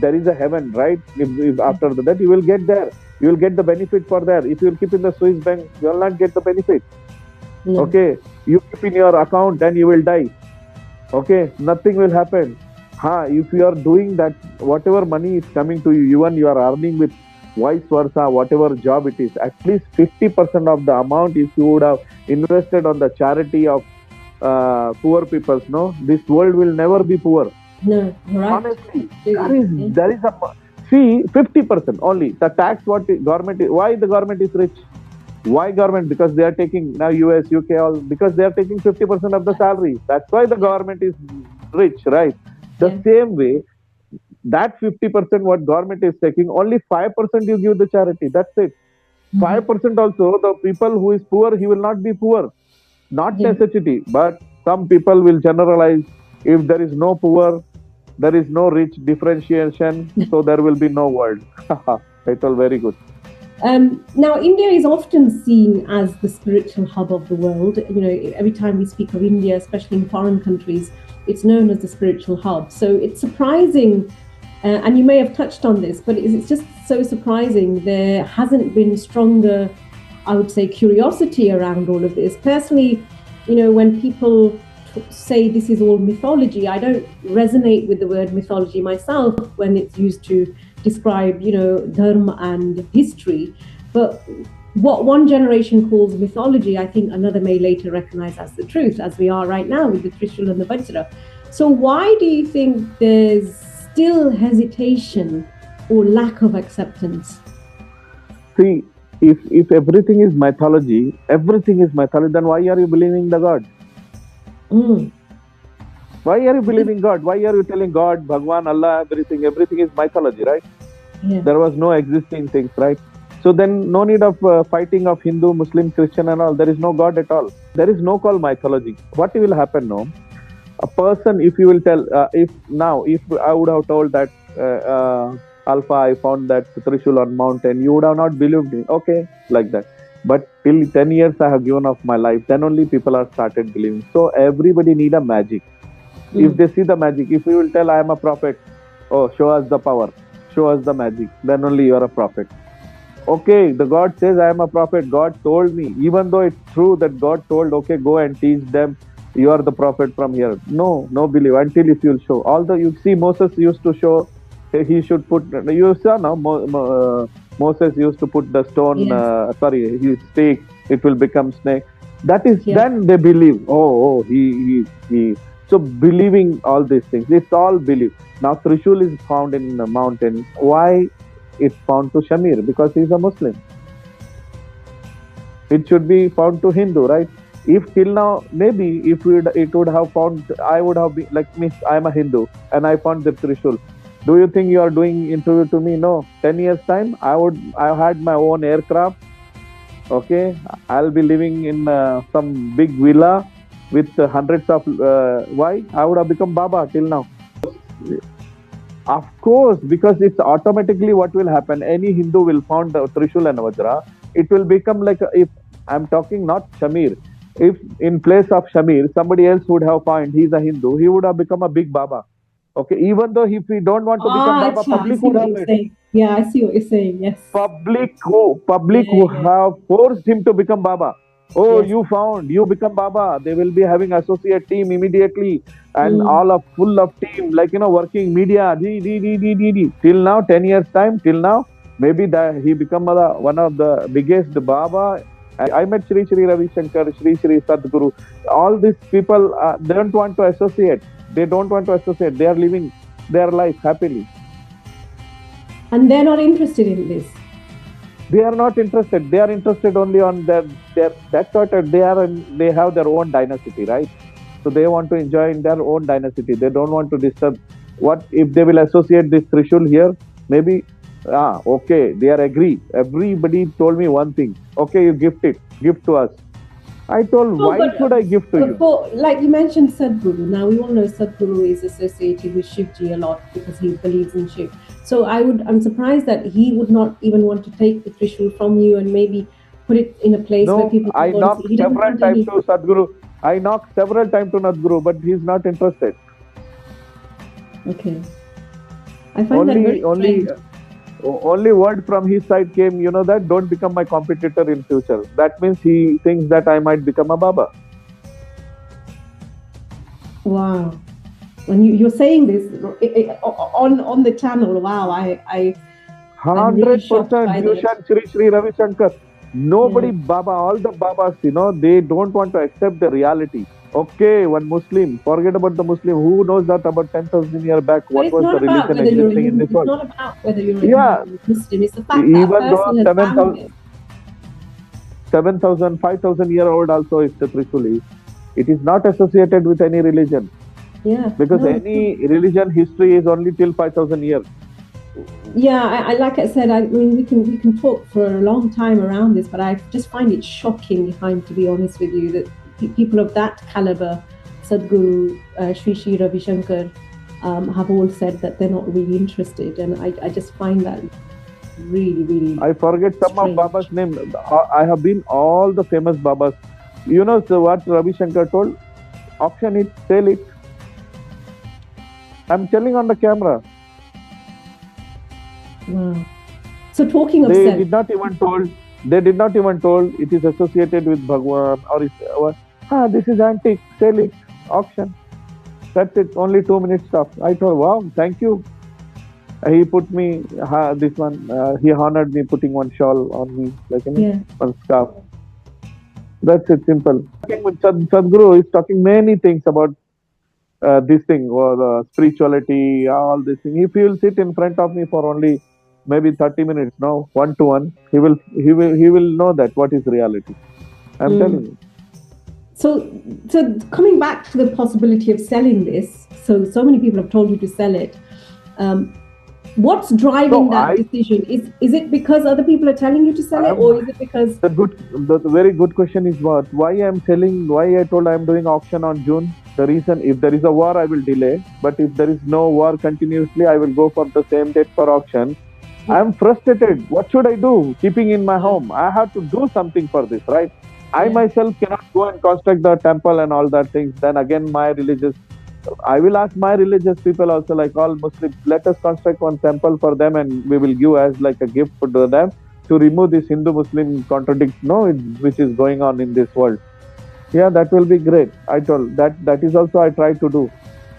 there is a heaven, right? If after that you will get there, you will get the benefit for there. If you will keep in the Swiss bank, you will not get the benefit. No. Okay, you keep in your account and you will die. Okay, nothing will happen. If you are doing that, whatever money is coming to you, even you are earning with vice versa, whatever job it is, at least 50% of the amount, if you would have invested on the charity of poor peoples, no, this world will never be poor. No. You're right. Honestly, there Absolutely. is Yeah. there is a see 50% only the tax. What government is, why the government is rich? Why government? Because they are taking now US, UK, all, because they are taking 50% of the salary. That's why the Yeah. government is rich, right? The Yeah. same way, that 50% what government is taking, only 5% you give the charity. That's it. Hmm. 5% also, the people who is poor, he will not be poor. Not Yeah. necessity, but some people will generalize. If there is no poor, there is no rich differentiation, so there will be no world. I told very good. Now, India is often seen as the spiritual hub of the world. You know, every time we speak of India, especially in foreign countries, it's known as the spiritual hub. So it's surprising, and you may have touched on this, but it's just so surprising there hasn't been stronger, I would say, curiosity around all of this. Personally, you know, when people say this is all mythology, I don't resonate with the word mythology myself when it's used to describe, you know, dharma and history. But what one generation calls mythology, I think another may later recognize as the truth, as we are right now with the Trishul and the Vajra. So why do you think there's still hesitation or lack of acceptance? See, if everything is mythology, then why are you believing the God? Mm. Why are you believing God? Why are you telling God, Bhagwan, Allah, everything? Everything is mythology, right? Yeah. There was no existing things, right? So then no need of fighting of Hindu, Muslim, Christian and all. There is no God at all. There is no call mythology. What will happen now? A person, if you will tell, if I would have told that Alpha, I found that Trishul on mountain, you would have not believed me. Okay, like that. But till 10 years I have given of my life, then only people are started believing. So everybody need a magic. If they see the magic, if you will tell I am a prophet, oh, show us the power, show us the magic, then only you are a prophet. Okay, the God says I am a prophet. God told me, even though it's true that God told, okay, go and teach them, you are the prophet from here. No believe until if you'll show. Although you see Moses used to show, he should put, you saw now, Moses used to put the stone, Yes. his stake, it will become snake. That is, Yeah. then they believe, he. So believing all these things, it's all belief. Now Trishul is found in the mountain. Why it's found to Shameer? Because he's a Muslim. It should be found to Hindu, right? If till now, maybe if it would have found, I would have been like me. I'm a Hindu and I found the Trishul. Do you think you are doing interview to me? No. 10 years time, I had my own aircraft. Okay, I'll be living in some big villa with hundreds of. Why? I would have become Baba till now. Of course, because it's automatically what will happen. Any Hindu will found the Trishul and Vajra. It will become like if I'm talking not Shameer. If in place of Shameer, somebody else would have found he's a Hindu, he would have become a big Baba. Okay, even though if we don't want to become Baba, Acha, I public see would what have you're made. saying. Yeah, I see what you're saying. Yes. Public who Yeah. have forced him to become Baba. Oh, Yes. you become Baba. They will be having associate team immediately, and all of full of team, like working media. Till now, 10 years time. Till now, maybe that he become one of the biggest Baba. I met Shri Ravi Shankar, Shri Sadhguru. All these people don't want to associate. They don't want to associate. They are living their life happily. And they're not interested in this. They are not interested. They are interested only on their that's what they have their own dynasty, right? So they want to enjoy in their own dynasty. They don't want to disturb. What if they will associate this Trishul here? Maybe okay, they are agree. Everybody told me one thing. Okay, you gift to us. I told, No, why should I give to you? like you mentioned Sadhguru. Now we all know Sadhguru is associated with Shivji a lot because he believes in Shiv. So I'm surprised that he would not even want to take the Trishul from you and maybe put it in a place where No, people I can go and see. knocked He doesn't several want times any. to Sadhguru. I knocked several times to Sadhguru, but he's not interested. Okay. I find that very strange. Only word from his side came, that don't become my competitor in future. That means he thinks that I might become a Baba. Wow. When you're saying this on the channel, wow, I'm really shocked 100% by you that. Shri Ravi Shankar. Nobody Baba, all the Babas, they don't want to accept the reality. Okay, one Muslim, forget about the Muslim. Who knows that about 10,000 years back, But what it's was not the about religion whether you're a existing in Hindu. this It's world? not about whether you're a Yeah, Hindu or Muslim. It's the fact that a even though person has found it. 7,000, 5,000 year old also if the Trishul is, it is not associated with any religion. Yeah. Because No, any religion history is only till 5,000 years. Yeah, I like I said, I mean, we can talk for a long time around this, but I just find it shocking, if I'm to be honest with you, that people of that caliber, Sadhguru, Sri Ravi Shankar, have all said that they're not really interested, and I just find that really, really. I forget some of Baba's name. I have been all the famous Babas. You know, so what Ravi Shankar told? Auction it, sell it. I'm telling on the camera. Wow. So talking of they did not even told it is associated with Bhagwan or this is antique, sell it, auction. That's it, only 2 minutes stuff. I told, wow, thank you. He put me, this one, he honored me putting one shawl on me, like one scarf. That's it, simple. Sadhguru is talking many things about this thing, or spirituality, all this thing. If he will sit in front of me for only maybe 30 minutes, no, 1-to-1, he will know that what is reality. I'm telling you. So coming back to the possibility of selling this, so many people have told you to sell it. What's driving that decision? Is it because other people are telling you to sell it, or is it because the very good question is why I'm selling? Why I told I'm doing auction on June? The reason, if there is a war, I will delay. But if there is no war continuously, I will go for the same date for auction. I'm frustrated. What should I do? Keeping in my home, I have to do something for this, right? I myself cannot go and construct the temple and all that things. Then again, I will ask my religious people also, like all Muslims, let us construct one temple for them, and we will give as like a gift to them to remove this Hindu-Muslim contradiction, which is going on in this world. Yeah, that will be great. I told that is also I try to do,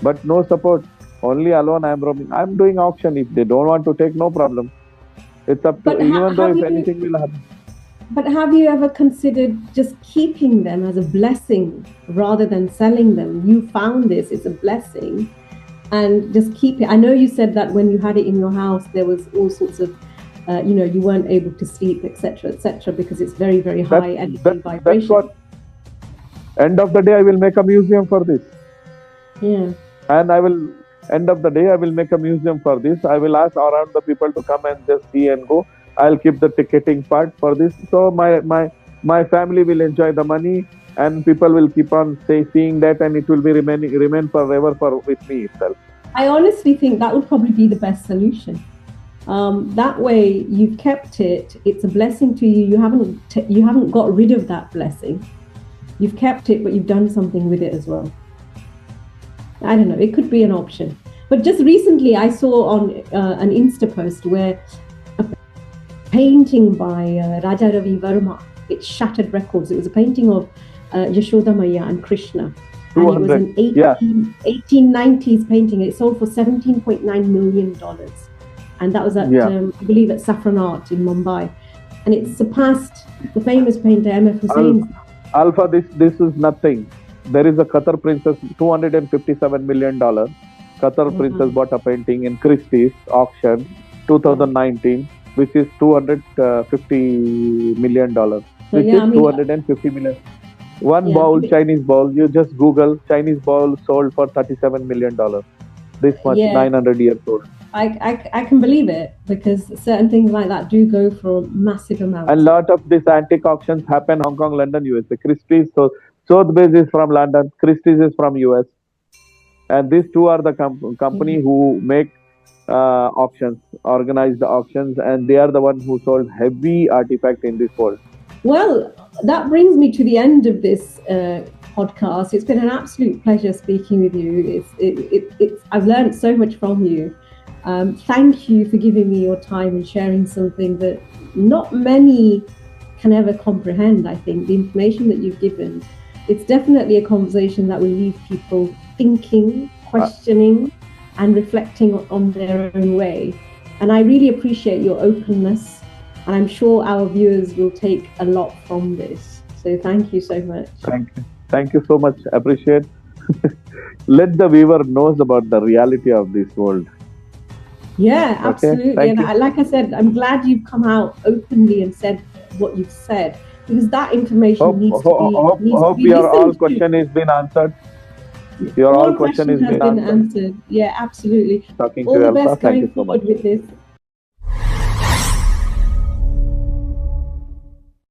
but no support. Only alone I am roaming. I am doing auction. If they don't want to take, no problem. It's up to even though if anything will happen. But have you ever considered just keeping them as a blessing rather than selling them? You found this, it's a blessing, and just keep it. I know you said that when you had it in your house, there was all sorts of, you weren't able to sleep, etc., because it's very, very high energy vibration. That's what. End of the day, I will make a museum for this. Yeah. And end of the day, I will make a museum for this. I will ask around the people to come and just see and go. I'll keep the ticketing part for this. So my family will enjoy the money, and people will keep on seeing that, and it will be remain forever with me itself. I honestly think that would probably be the best solution. That way, you've kept it. It's a blessing to you. You haven't got rid of that blessing. You've kept it, but you've done something with it as well. I don't know. It could be an option. But just recently, I saw on an Insta post where painting by Raja Ravi Verma, it shattered records. It was a painting of Yashoda Maya and Krishna. And it was an 1890s painting. It sold for $17.9 million. And that was at, I believe, at Saffron Art in Mumbai. And it surpassed the famous painter M.F. Hussain. Alpha, this is nothing. There is a Qatar princess, $257 million. Qatar princess bought a painting in Christie's auction, 2019. Which is $250 million. Which is 250 million. One bowl, Chinese bowl. You just Google Chinese bowl sold for $37 million. This much, 900 years old. I can believe it, because certain things like that do go for massive amounts. And a lot of these antique auctions happen Hong Kong, London, USA. Christie's, so Sotheby's is from London. Christie's is from US. And these two are the company who make auctions, organized auctions, and they are the ones who sold heavy artifact in this world. Well, that brings me to the end of this podcast. It's been an absolute pleasure speaking with you. I've learned so much from you. Thank you for giving me your time and sharing something that not many can ever comprehend. I think the information that you've given, it's definitely a conversation that will leave people thinking, questioning, and reflecting on their own way. And I really appreciate your openness, and I'm sure our viewers will take a lot from this. So thank you so much. Thank you so much. Appreciate. Let the viewer knows about the reality of this world. Yeah, absolutely. Okay, and like I said, I'm glad you've come out openly and said what you've said, because that information needs to be hope your all question has been answered. Your all question has been answered. Yeah, absolutely. Talking all to the Alpha. best going forward with this.